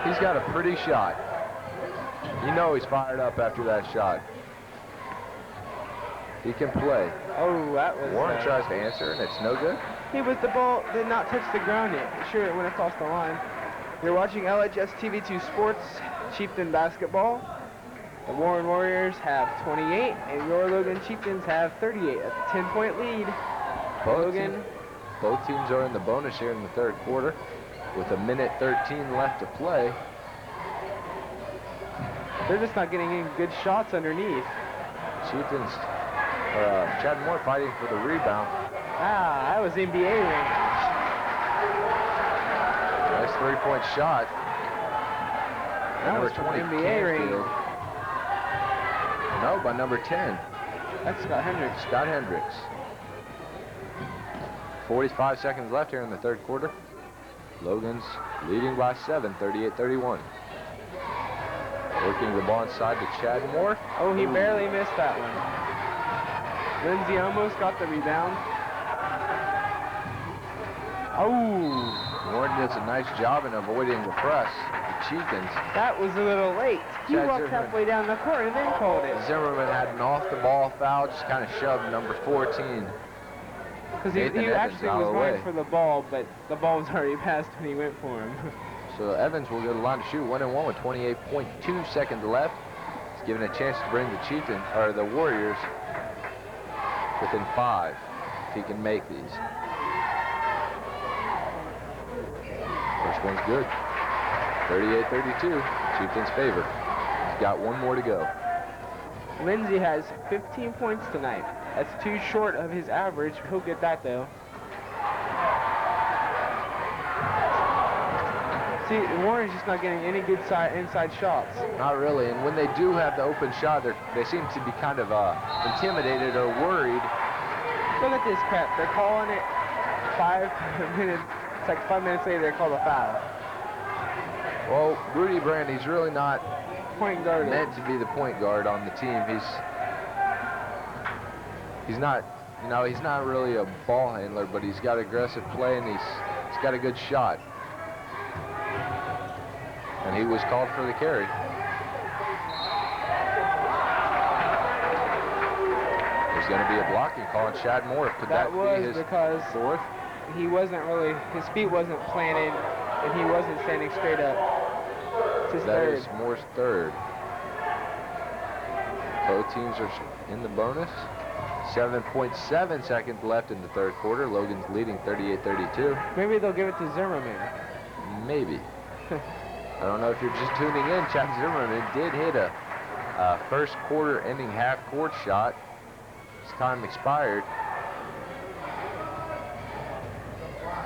He's got a pretty shot. You know he's fired up after that shot. He can play. Oh, that was... Warren tries to answer, and it's no good. The ball did not touch the ground yet. Sure, it went across the line. You're watching LHS TV2 Sports, Chieftain Basketball. The Warren Warriors have 28, and your Logan Chieftains have 38. That's a 10-point lead. Both teams are in the bonus here in the third quarter with 1:13 left to play. They're just not getting any good shots underneath. Chieftains, Chad Moore fighting for the rebound. Ah, that was NBA range. Nice three-point shot. That Number was from 20, NBA range. Canfield. No, by number 10. That's Scott Hendricks. Scott Hendricks. 45 seconds left here in the third quarter. Logan's leading by 7, 38-31. Working the ball inside to Chad Moore. Oh, he barely missed that one. Lindsey almost got the rebound. Oh! Moore does a nice job in avoiding the press. The Chieftains. That was a little late. He Chad walked Zimmerman. halfway down the court and then called it. Zimmerman had an off-the-ball foul, just kind of shoved number 14. Because he Nathan Evans actually out was of the going way. for the ball, but the ball was already passed when he went for him. So Evans will go to the line to shoot 1-1 with 28.2 seconds left. He's given a chance to bring the Chieftains, or the Warriors, within 5, if he can make these. First one's good. 38-32, Chieftains favor. He's got one more to go. Lindsey has 15 points tonight. That's 2 short of his average. He'll get that though. See, Warren's just not getting any good inside shots. Not really, and when they do have the open shot, they seem to be kind of intimidated or worried. Look at this crap. They're calling it 5 minutes. It's like 5 minutes later they call a foul. Well, Rudy Brand, he's really not Point guard. meant to be the point guard on the team. He's not, you know, he's not really a ball handler, but he's got aggressive play and he's got a good shot. And he was called for the carry. There's going to be a blocking call on Chad Moore. Could that was be his because fourth? he wasn't really, his feet wasn't planted and he wasn't standing straight up. It's his That third. is Moore's third. Both teams are in the bonus. 7.7 seconds left in the third quarter. Logan's leading 38-32. Maybe they'll give it to Zimmerman. Maybe. I don't know if you're just tuning in. Chad Zimmerman did hit a first quarter ending half court shot. His time expired.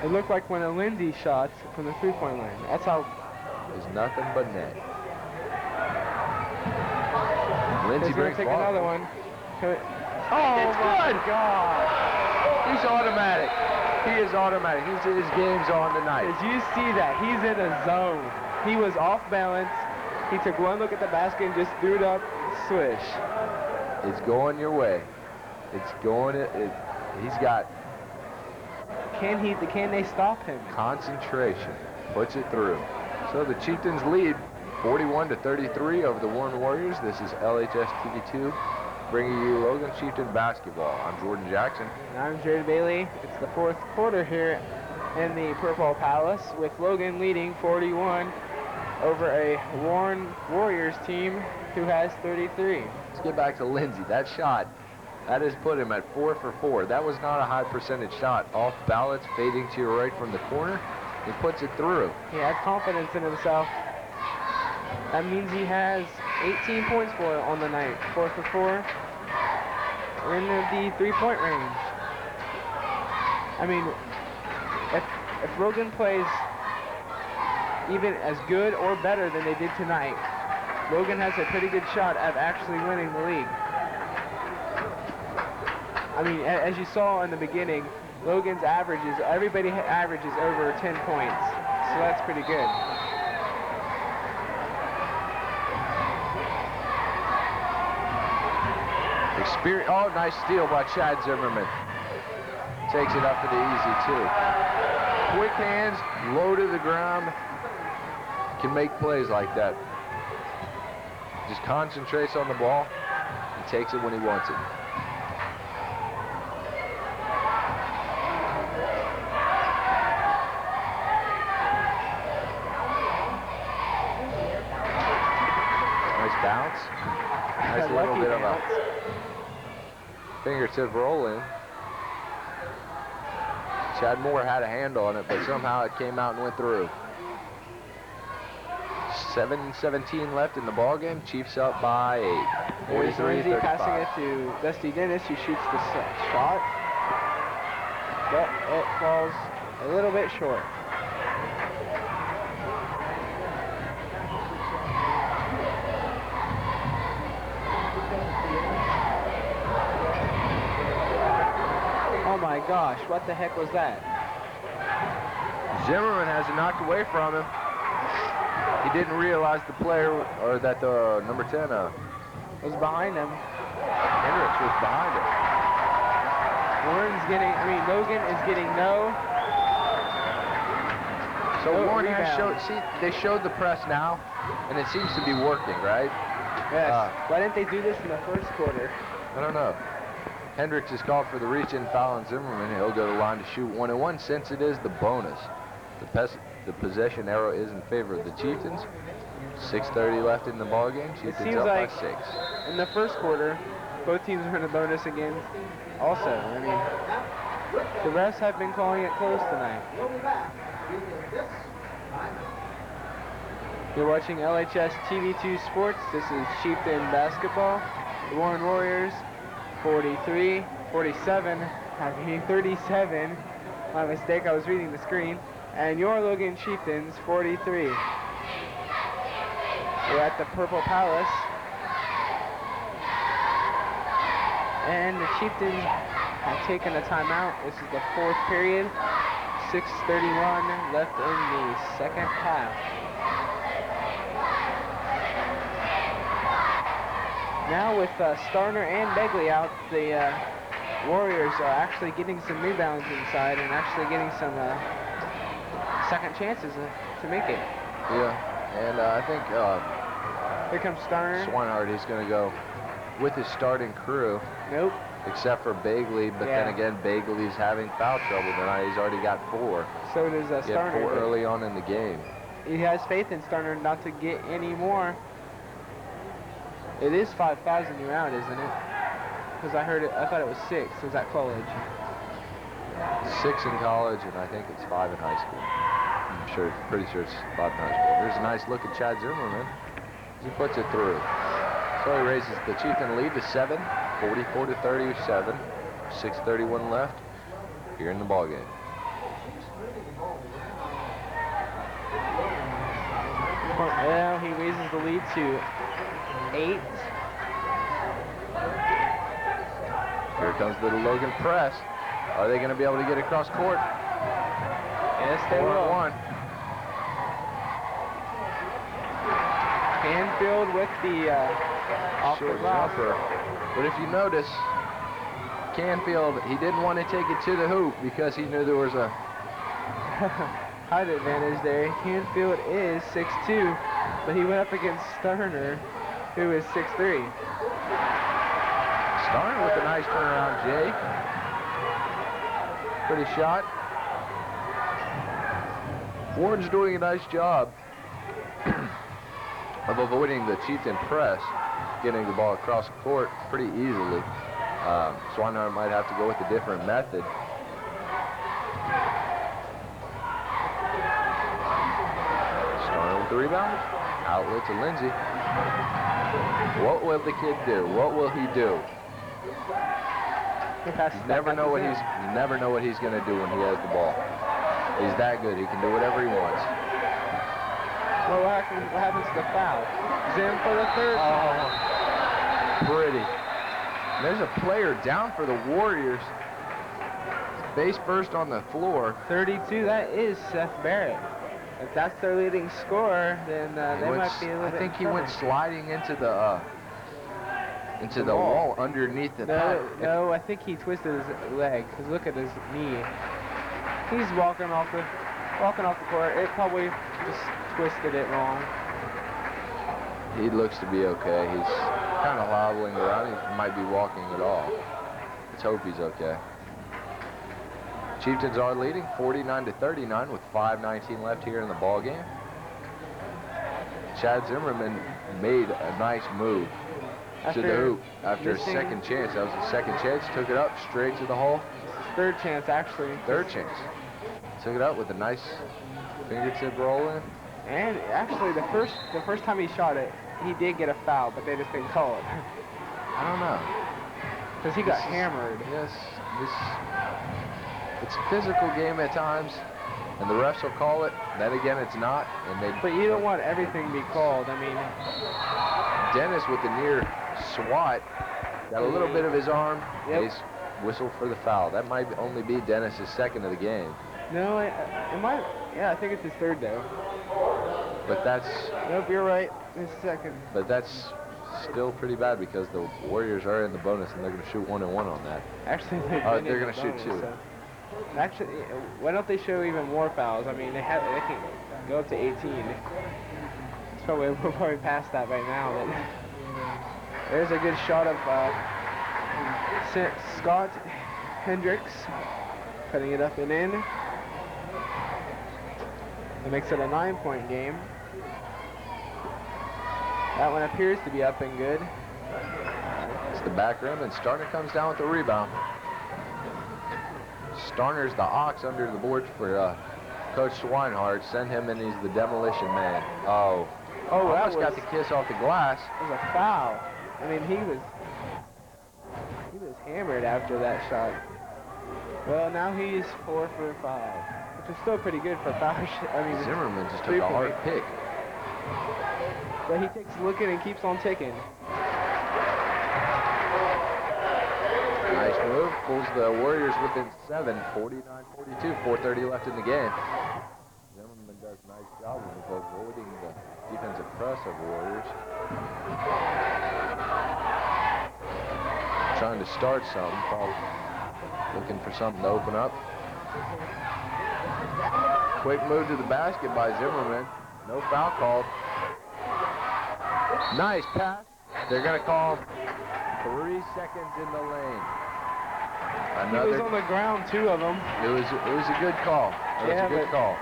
It looked like one of Lindsey's shots from the three-point line. That's how. There's nothing but net. Lindsey He's going brings to take ball. another one. Oh, It's my good. God. He's automatic. He is automatic. His game's on tonight. Did you see that? He's in a zone. He was off balance. He took one look at the basket and just threw it up, swish. It's going your way. It's going. He's got Can they stop him? concentration. Puts it through. So the Chieftains lead 41-33 over the Warren Warriors. This is LHS TV2 bringing you Logan Chieftain basketball. I'm Jordan Jackson. And I'm Jared Bailey. It's the fourth quarter here in the Purple Palace with Logan leading 41 over a Warren Warriors team who has 33. Let's get back to Lindsey. That shot, that has put him at 4 for 4. That was not a high percentage shot. Off balance, fading to your right from the corner. He puts it through. He had confidence in himself. That means he has 18 points for it on the night. 4 for 4. We're in the three-point range. I mean, if Logan plays even as good or better than they did tonight, Logan has a pretty good shot at actually winning the league. I mean, as you saw in the beginning, Logan's averages, everybody averages over 10 points. So that's pretty good. Oh, nice steal by Chad Zimmerman. Takes it up for the easy, too. Quick hands, low to the ground. Can make plays like that. Just concentrates on the ball. He takes it when he wants it. Nice bounce. Nice little bit of a fingertip roll in. Chad Moore had a hand on it, but somehow it came out and went through. 7:17 left in the ball game. Chiefs up by 8. There's Lindsey 43-35. passing it to Dusty Dennis, who shoots the shot. But it falls a little bit short. Oh my gosh, what the heck was that? Zimmerman has it knocked away from him. He didn't realize the player, or that the number 10 Was behind him. Hendricks was behind him. Logan is getting no. So No Warren has rebound. showed, see, they showed the press now, and it seems to be working, right? Yes. Why didn't they do this in the first quarter? I don't know. Hendricks is called for the reach-in foul on Zimmerman. He'll go to the line to shoot 1-1 since it is the bonus. The possession arrow is in favor of the Chieftains. 6:30 left in the ball game. Chieftains seems up like by 6. In the first quarter, both teams are in a bonus again. Also, the refs have been calling it close tonight. You're watching LHS TV2 Sports. This is Chieftain basketball. The Warren Warriors, 43, 47, having 37. My mistake, I was reading the screen. And your Logan Chieftains, 43. We're at the Purple Palace. And the Chieftains have taken a timeout. This is the 4th period. 6:31 left in the second half. Now with Starner and Begley out, the Warriors are actually getting some rebounds inside and actually getting some second chances to make it. Yeah, and I think Here comes Starner. Swinehart is going to go with his starting crew. Nope. Except for Bagley, but then again, Bagley's having foul trouble tonight. He's already got 4. So does He had Starner. 4 early on in the game. He has faith in Starner not to get any more. It is 5 fouls in your round, isn't it? Because I thought it was 6. It was at college. 6 in college, and I think it's 5 in high school. I'm pretty sure it's 5 in high school. There's a nice look at Chad Zimmerman. He puts it through. So he raises the Chieftain lead to 7, 44-37. 6:31 left here in the ball game. Well, he raises the lead to 8. Here comes the Logan press. Are they going to be able to get across court? Yes, they will. 4-1. Canfield with the off the Short glass. jumper. But if you notice, Canfield, he didn't want to take it to the hoop because he knew there was a height advantage there. Canfield is 6'2", but he went up against Starner, who is 6'3". Starner with a nice turnaround, Jay. Pretty shot. Warren's doing a nice job of avoiding the Chieftain press, getting the ball across the court pretty easily. Swinehart might have to go with a different method. Starner with the rebound. Outlet to Lindsey. What will the kid do? What will he do? You never know what he's going to do when he has the ball. He's that good. He can do whatever he wants. Well, what happens to the foul? Zim for the 3rd foul. Pretty. There's a player down for the Warriors. Base first on the floor. 32, that is Seth Barrett. If that's their leading scorer, then they might be a little bit I think in he went trouble. sliding into the wall underneath the net. No, I think he twisted his leg. Cause look at his knee. He's walking off the court. It probably just twisted it wrong. He looks to be okay. He's kind of hobbling around. He might be walking at all. Let's hope he's okay. Chieftains are leading 49-39 with 5:19 left here in the ball game. Chad Zimmerman made a nice move to the hoop after a second chance. That was the second chance. Took it up straight to the hole. 3rd chance, actually. 3rd chance. Took it up with a nice fingertip roll in. And actually, the first time he shot it, he did get a foul, but they just didn't call it. I don't know. Because he got hammered. Yes, it's a physical game at times, and the refs will call it. Then again, it's not. But you don't want everything to be called. I mean, Dennis with the near swat got a little bit of his arm. Yep. He's whistled for the foul. That might only be Dennis's second of the game. No, it might. Yeah, I think it's his third though. But that's. Nope, you're right. His second. But that's still pretty bad because the Warriors are in the bonus and they're going to shoot 1 and 1 on that. Actually, they're going to shoot 2. So. Actually, why don't they show even more fouls? I mean, they can go up to 18. We're probably past that right now. But there's a good shot of Scott Hendricks putting it up and in. That makes it a 9-point game. That one appears to be up and good. It's the back rim, and Starner comes down with the rebound. Starner's the ox under the board for Coach Swinehart. Send him in, he's the demolition man. Oh, almost got the kiss off the glass. It was a foul. I mean, he was hammered after that shot. Well, now he's 4 for 5, which is still pretty good for foul. I mean, Zimmerman just took a hard pick. But he takes a look at it and keeps on ticking. Nice move. Pulls the Warriors within 7, 49-42, 4:30 left in the game. Zimmerman does a nice job of avoiding the defensive press of Warriors. Trying to start something, probably looking for something to open up. Quick move to the basket by Zimmerman. No foul called. Nice pass. They're going to call 3 seconds in the lane. He was on the ground, 2 of them. It was a good call. It was a good call.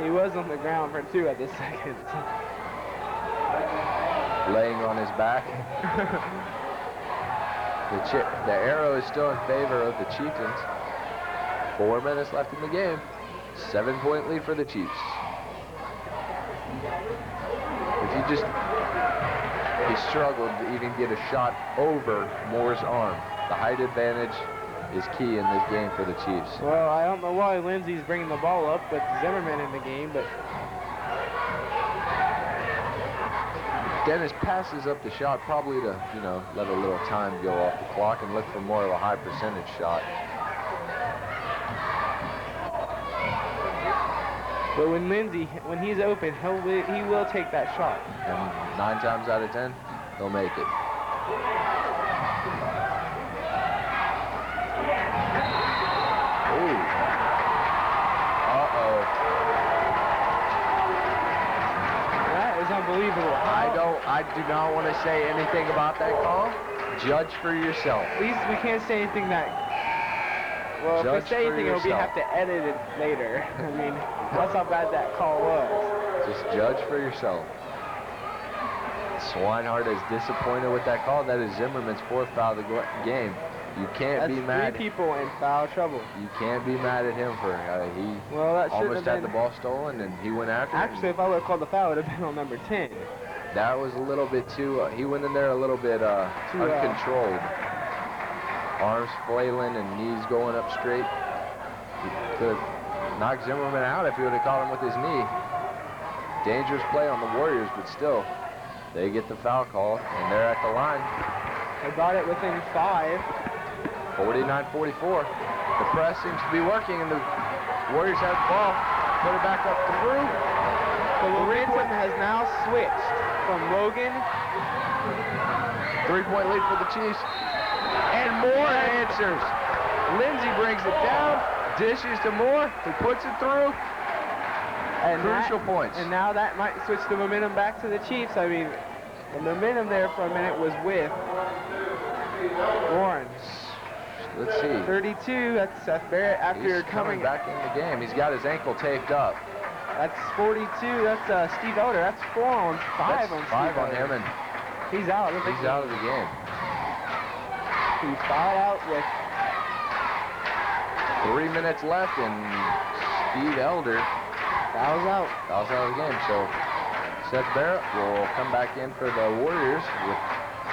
He was on the ground for 2 at the second. Laying on his back. The arrow is still in favor of the Chieftains. 4 minutes left in the game. 7-point lead for the Chiefs. He struggled to even get a shot over Moore's arm. The height advantage is key in this game for the Chiefs. Well, I don't know why Lindsey's bringing the ball up with Zimmerman in the game, but Dennis passes up the shot probably to, let a little time go off the clock and look for more of a high percentage shot. But when he's open, he will take that shot. And 9 times out of 10, he'll make it. Ooh. Uh-oh. That is unbelievable. I do not want to say anything about that call. Judge for yourself. At least we can't say anything that... Well, if we say anything, we'll have to edit it later. I mean, that's how bad that call was. Just judge for yourself. Swinehart is disappointed with that call. That is Zimmerman's 4th foul of the game. You can't be mad. 3 people in foul trouble. You can't be mad at him for he almost had the ball stolen and he went after it. Actually, if I would have called the foul, it would have been on number 10. That was a little bit too. He went in there a little bit uncontrolled. Arms flailing and knees going up straight. He could have knocked Zimmerman out if he would have caught him with his knee. Dangerous play on the Warriors, but still, they get the foul call, and they're at the line. They got it within 5. 49-44. The press seems to be working, and the Warriors have the ball. Put it back up through. The momentum has now switched from Logan. 3-point lead for the Chiefs. And Moore answers. Lindsey brings it down, dishes to Moore, who puts it through. And crucial points. And now that might switch the momentum back to the Chiefs. I mean, the momentum there for a minute was with Warren. Let's see. 32, that's Seth Barrett after coming back in the game. He's got his ankle taped up. That's 42, that's Steve Elder. That's 4 on 5 on Steve 5 on him, and he's out. He's out of the game. He's fouled out with 3 minutes left, and Steve Elder Fouls out. Fouls out of the game. So Seth Barrett will come back in for the Warriors with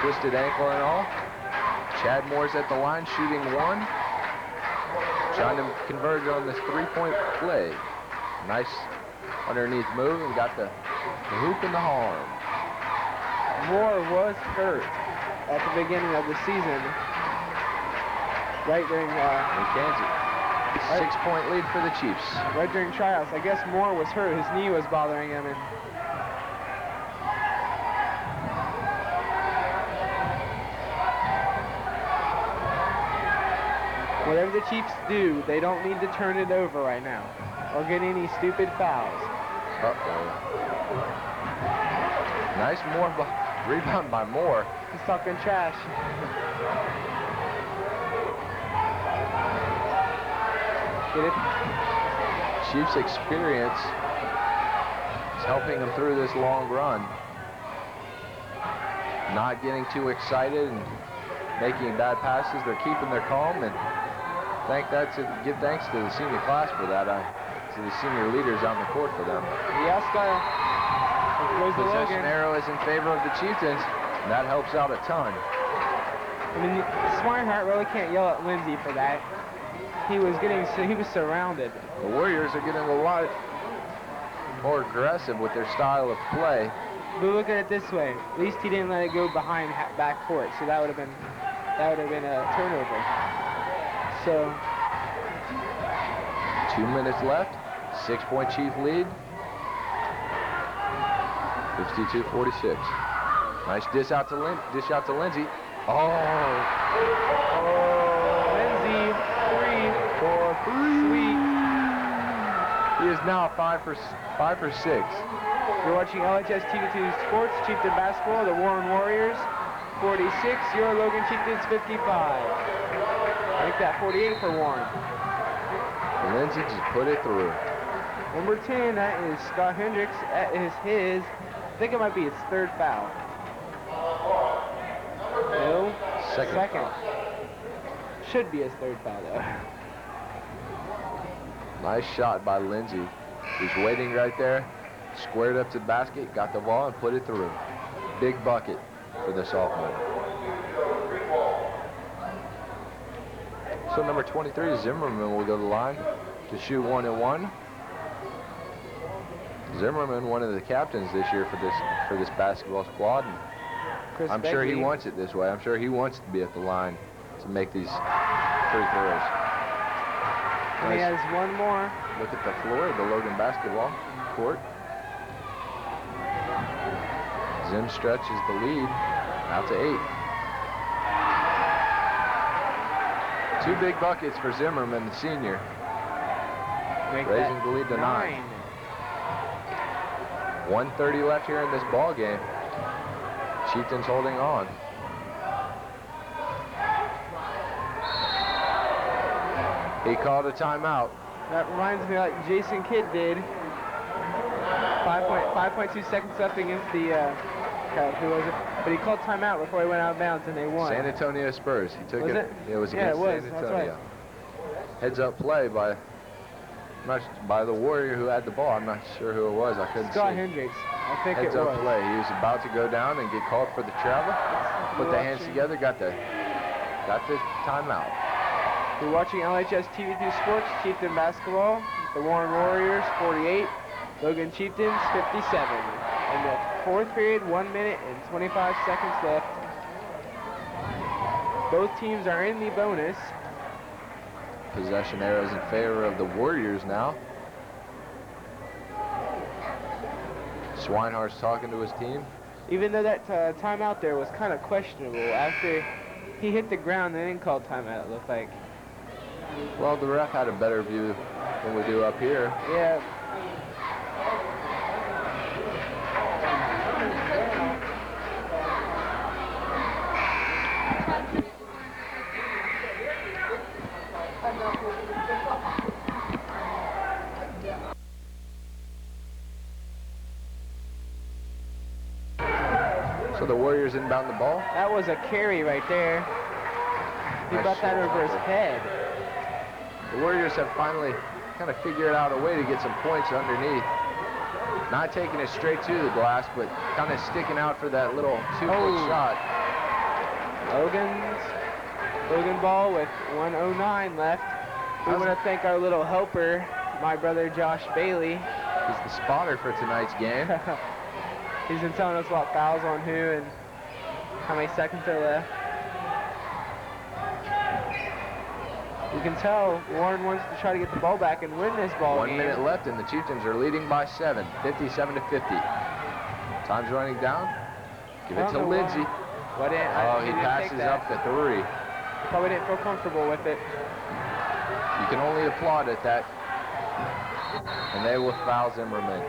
twisted ankle and all. Chad Moore's at the line shooting one. Trying to convert on this three-point play. Nice underneath move and got the hoop in the arm. Moore was hurt at the beginning of the season. Right during Kansas. 6-point lead for the Chiefs. Right during tryouts. I guess Moore was hurt. His knee was bothering him. And whatever the Chiefs do, they don't need to turn it over right now or get any stupid fouls. Uh-oh. Nice Moore rebound by Moore. He's talking trash. Get it? Chiefs' experience is helping them through this long run. Not getting too excited and making bad passes. They're keeping their calm, and give thanks to the senior class for that. To the senior leaders on the court for them. Yes, Possession arrow is in favor of the Chieftains, and that helps out a ton. I mean, Swinehart really can't yell at Lindsey for that. He was surrounded. The Warriors are getting a lot more aggressive with their style of play. But look at it this way: at least he didn't let it go behind back court, so that would have been a turnover. So 2 minutes left. 6-point Chief lead. 52-46. Nice dish out to Lindsey. Lindsey, 3 for 3. Sweet. He is now 5 for 6. You're watching LHS TV2 Sports, Chieftain Basketball, the Warren Warriors, 46. Your Logan Chieftains, 55. Make that 48 for Warren. Lindsey just put it through. Number 10, that is Scott Hendricks. That is his, I think it might be his third foul. No, second. Should be his third foul, though. Nice shot by Lindsey. He's waiting right there. Squared up to the basket, got the ball, and put it through. Big bucket for the sophomore. So number 23, Zimmerman, will go to the line to shoot 1-1. Zimmerman, one of the captains this year for this basketball squad. And I'm sure he wants it this way. I'm sure he wants to be at the line to make these free throws. And he has one more. Look at the floor of the Logan basketball court. Zim stretches the lead out to 8. 2 big buckets for Zimmerman, the senior. Raising the lead to 9. 1:30 left here in this ball game. Chieftains holding on. He called a timeout. That reminds me like Jason Kidd did. 5.2 seconds left against the, who was it? But he called timeout before he went out of bounds and they won. San Antonio Spurs. He took it. It was yeah, against San Antonio. Right. Heads up play by the Warrior who had the ball. I'm not sure who it was. I couldn't see. Scott Hendricks. I think Heads it was. up play. He was about to go down and get called for the travel. Put the hands together. Got the timeout. We're watching LHS TV2 Sports, Chieftain Basketball. The Warren Warriors, 48. Logan Chieftains, 57. In the fourth period, 1 minute and 25 seconds left. Both teams are in the bonus. Possession arrows in favor of the Warriors now. Swinehart's talking to his team. Even though that timeout there was kind of questionable, after he hit the ground, they didn't call timeout, it looked like. Well, the ref had a better view than we do up here. Yeah. So the Warriors inbound the ball. That was a carry right there. He Nice brought that over his head. The Warriors have finally kind of figured out a way to get some points underneath. Not taking it straight to the glass, but kind of sticking out for that little 2-foot shot. Logan ball with 1:09 left. We want to thank our little helper, my brother Josh Bailey. He's the spotter for tonight's game. He's been telling us what fouls on who and how many seconds are left. You can tell Warren wants to try to get the ball back and win this ball game. 1 minute left, and the Chieftains are leading by 7, 57-50. Time's running down. Give it to Lindsey. He passes up the 3. Probably didn't feel comfortable with it. You can only applaud at that. And they will foul Zimmerman.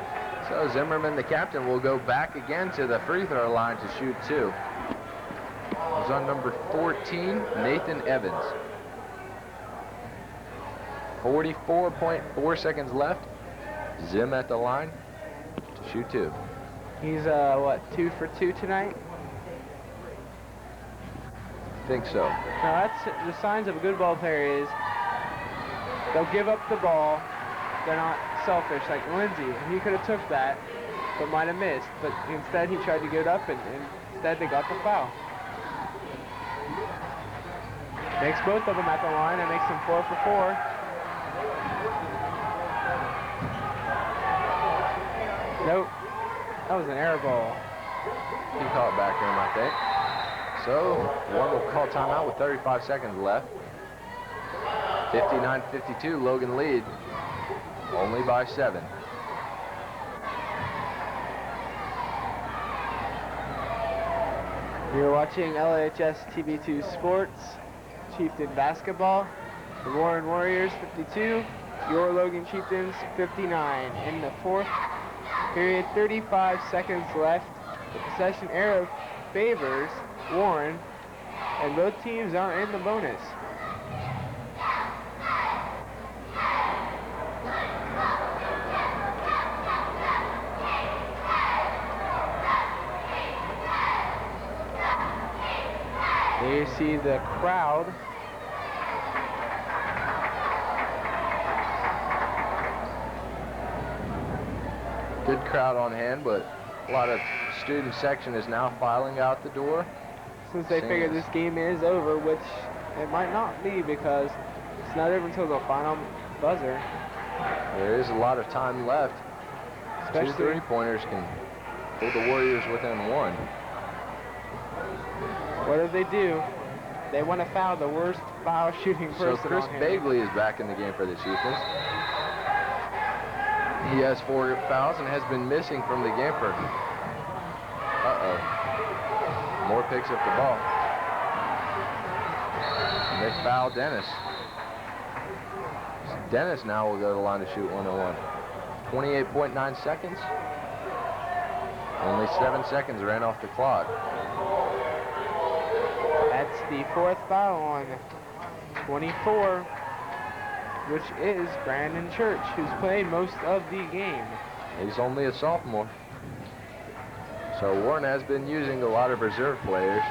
So Zimmerman, the captain, will go back again to the free throw line to shoot 2. He's on number 14, Nathan Evans. 44.4 seconds left. Zim at the line to shoot 2. He's, what, 2 for 2 tonight? I think so. Now, that's the signs of a good ball player is they'll give up the ball. They're not selfish like Lindsey. He could have took that, but might have missed. But instead, he tried to get up, and instead they got the foul. Makes both of them at the line. It makes them 4 for 4. Nope. That was an air ball. He caught back him, I think. So, Warren will call timeout with 35 seconds left. 59-52, Logan lead. Only by 7. You're watching LHS TV2 Sports, Chieftain Basketball. The Warren Warriors 52, your Logan Chieftains 59. In the 4th period, 35 seconds left. The possession arrow favors Warren, and both teams are in the bonus. There you see the crowd. Good crowd on hand, but a lot of student section is now filing out the door. Since they figure this game is over, which it might not be because it's not over until the final buzzer. There is a lot of time left. Especially 2 3-pointers can pull the Warriors within 1. What do? They want to foul the worst foul shooting person. So Chris Bagley is back in the game for the Chieftains. He has 4 fouls and has been missing from the game for. Moore picks up the ball. And they foul Dennis. So Dennis now will go to the line to shoot 1-on-1. 28.9 seconds. Only 7 seconds ran off the clock. That's the 4th foul on 24, which is Brandon Church, who's played most of the game. He's only a sophomore. So Warren has been using a lot of reserve players,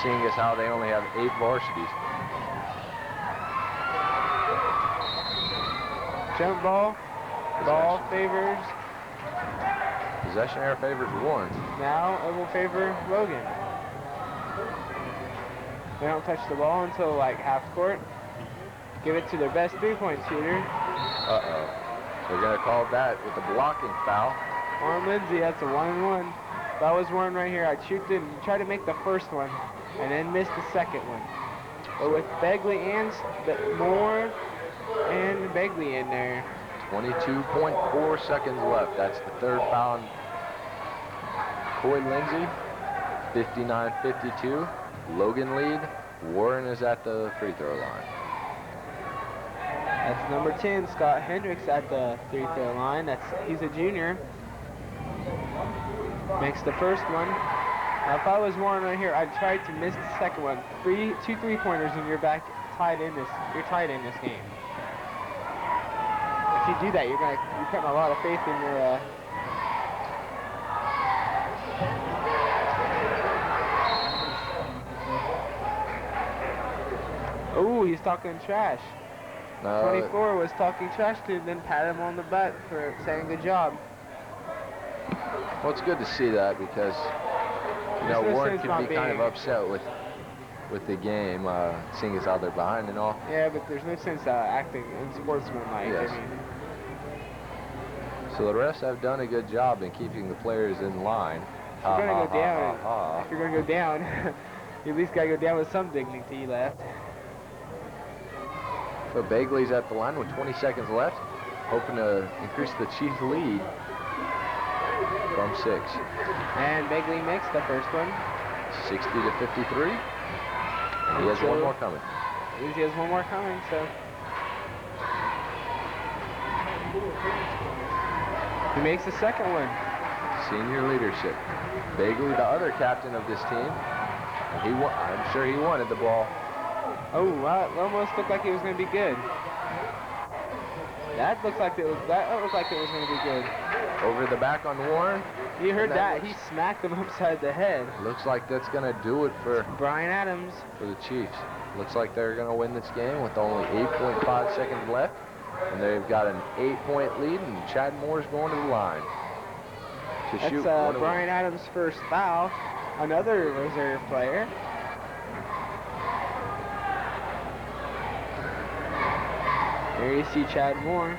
seeing as how they only have 8 varsities. Jump ball. Ball favors. Possession error favors Warren. Now it will favor Logan. They don't touch the ball until like half court. Give it to their best 3-point shooter. They're going to call that with a blocking foul. Warren Lindsey, that's a 1-and-1. That was Warren right here. I tried to make the first one and then missed the second one. But with Begley and Moore and Begley in there. 22.4 seconds left. That's the 3rd foul on Coy Lindsey. 59-52. Logan lead. Warren is at the free throw line. That's number 10, Scott Hendricks at the free throw line. He's a junior. Makes the first one. Now, if I was Warren right here, I'd try to miss the second one. 2 3-pointers and you're tied in this game. If you do that, you're putting a lot of faith in your Oh, he's talking trash. 24 was talking trash to him, then pat him on the butt for saying good job. Well, it's good to see that because, you know, Warren can be kind of upset with the game, seeing as how they're behind and all. Yeah, but there's no sense acting unsportsmanlike. Yes. I mean, so the refs have done a good job in keeping the players in line. If you're going to go down, you at least got to go down with some dignity left. So Bagley's at the line with 20 seconds left, hoping to increase the Chiefs' lead from 6. And Bagley makes the first one. 60 to 53. And he has one more coming. He has one more coming, so. He makes the second one. Senior leadership. Bagley, the other captain of this team, and I'm sure he wanted the ball. Oh, wow, it almost looked like it was going to be good. That looked like it was going to be good. Over the back on Warren. You heard that. He smacked him upside the head. Looks like that's going to do it for Brian Adams. For the Chiefs. Looks like they're going to win this game with only 8.5 seconds left. And they've got an 8-point lead, and Chad Moore's going to the line to shoot. That's Brian Adams' first foul. Another reserve player. There you see Chad Moore.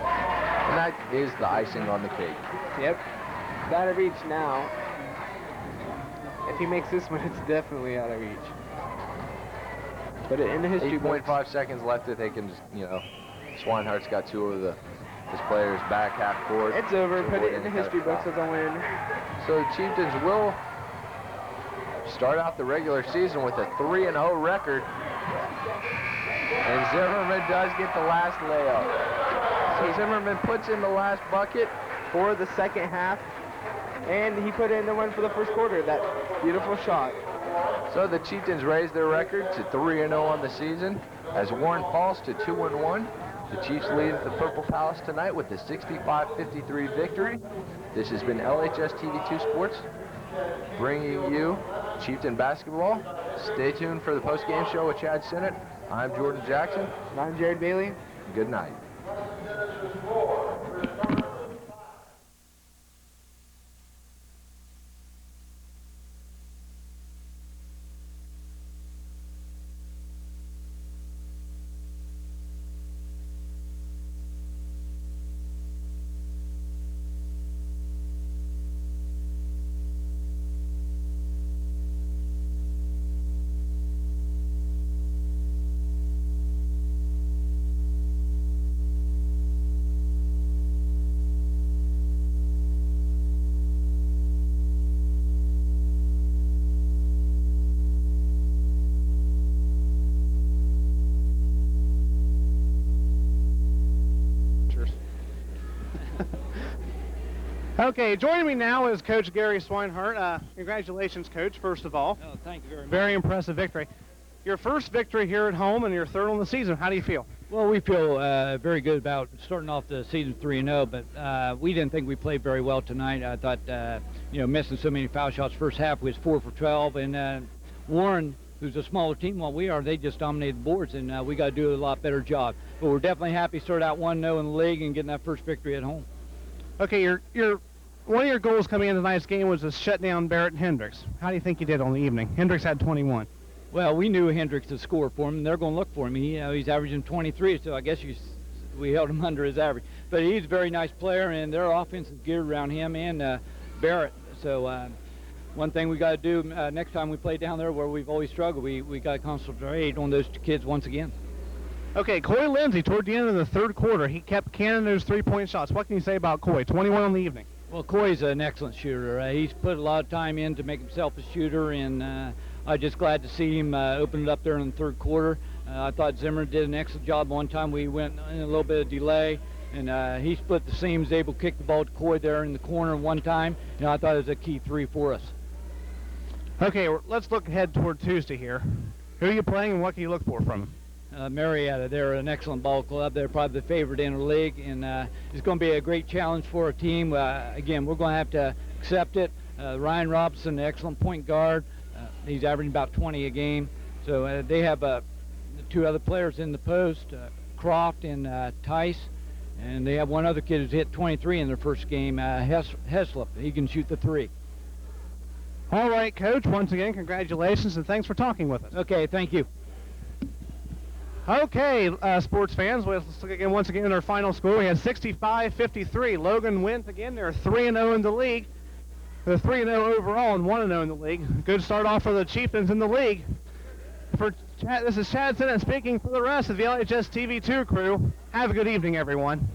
And that is the icing on the cake. Yep. It's out of reach now. If he makes this one, it's definitely out of reach. Put it in the history books. 8.5 seconds left if they can just, you know, Swinehart's got two of his players back half court. It's over. Put it in the history books as a win. So the Chieftains will start out the regular season with a 3-0 record. And Zimmerman does get the last layup. So Zimmerman puts in the last bucket for the second half. And he put in the one for the first quarter. That beautiful shot. So the Chieftains raise their record to 3-0 on the season as Warren falls to 2-1. The Chiefs lead at the Purple Palace tonight with a 65-53 victory. This has been LHS TV2 Sports bringing you Chieftain basketball. Stay tuned for the post-game show with Chad Sinnott. I'm Jordan Jackson. And I'm Jared Bailey. Good night. Okay, joining me now is Coach Gary Swinehart. Congratulations, Coach, first of all. Oh, thank you very much. Very impressive victory. Your first victory here at home and your third on the season. How do you feel? Well, we feel very good about starting off the season 3-0, but we didn't think we played very well tonight. I thought, missing so many foul shots first half was 4 for 12, and Warren, who's a smaller team while we are, they just dominated the boards, and we got to do a lot better job. But we're definitely happy to start out 1-0 in the league and getting that first victory at home. Okay, one of your goals coming into tonight's game was to shut down Barrett and Hendricks. How do you think you did on the evening? Hendricks had 21. Well, we knew Hendricks would score for him, and they're going to look for him. He's averaging 23, so I guess we held him under his average. But he's a very nice player, and their offense is geared around him and Barrett. So one thing we got to do next time we play down there where we've always struggled, we got to concentrate on those kids once again. Okay, Coy Lindsey, toward the end of the third quarter, he kept canning those three-point shots. What can you say about Coy? 21 on the evening. Well, Coy's an excellent shooter. He's put a lot of time in to make himself a shooter, and I'm just glad to see him open it up there in the third quarter. I thought Zimmerman did an excellent job. One time we went in a little bit of delay, and he split the seams, able to kick the ball to Coy there in the corner one time. I thought it was a key three for us. Okay, let's look ahead toward Tuesday here. Who are you playing, and what can you look for from them? Marietta, they're an excellent ball club. They're probably the favorite in the league, and it's going to be a great challenge for our team. Again, we're going to have to accept it. Ryan Robinson, an excellent point guard. He's averaging about 20 a game. So they have two other players in the post, Croft and Tice. And they have one other kid who's hit 23 in their first game, Heslop. He can shoot the 3. All right, Coach. Once again, congratulations, and thanks for talking with us. Okay, thank you. Okay, sports fans, let's look again once again at our final score. We had 65-53. Logan wins again. They're 3-0 in the league. They're 3-0 overall and 1-0 in the league. Good start off for the Chieftains in the league. This is Chad Sinnott speaking for the rest of the LHS TV2 crew. Have a good evening, everyone.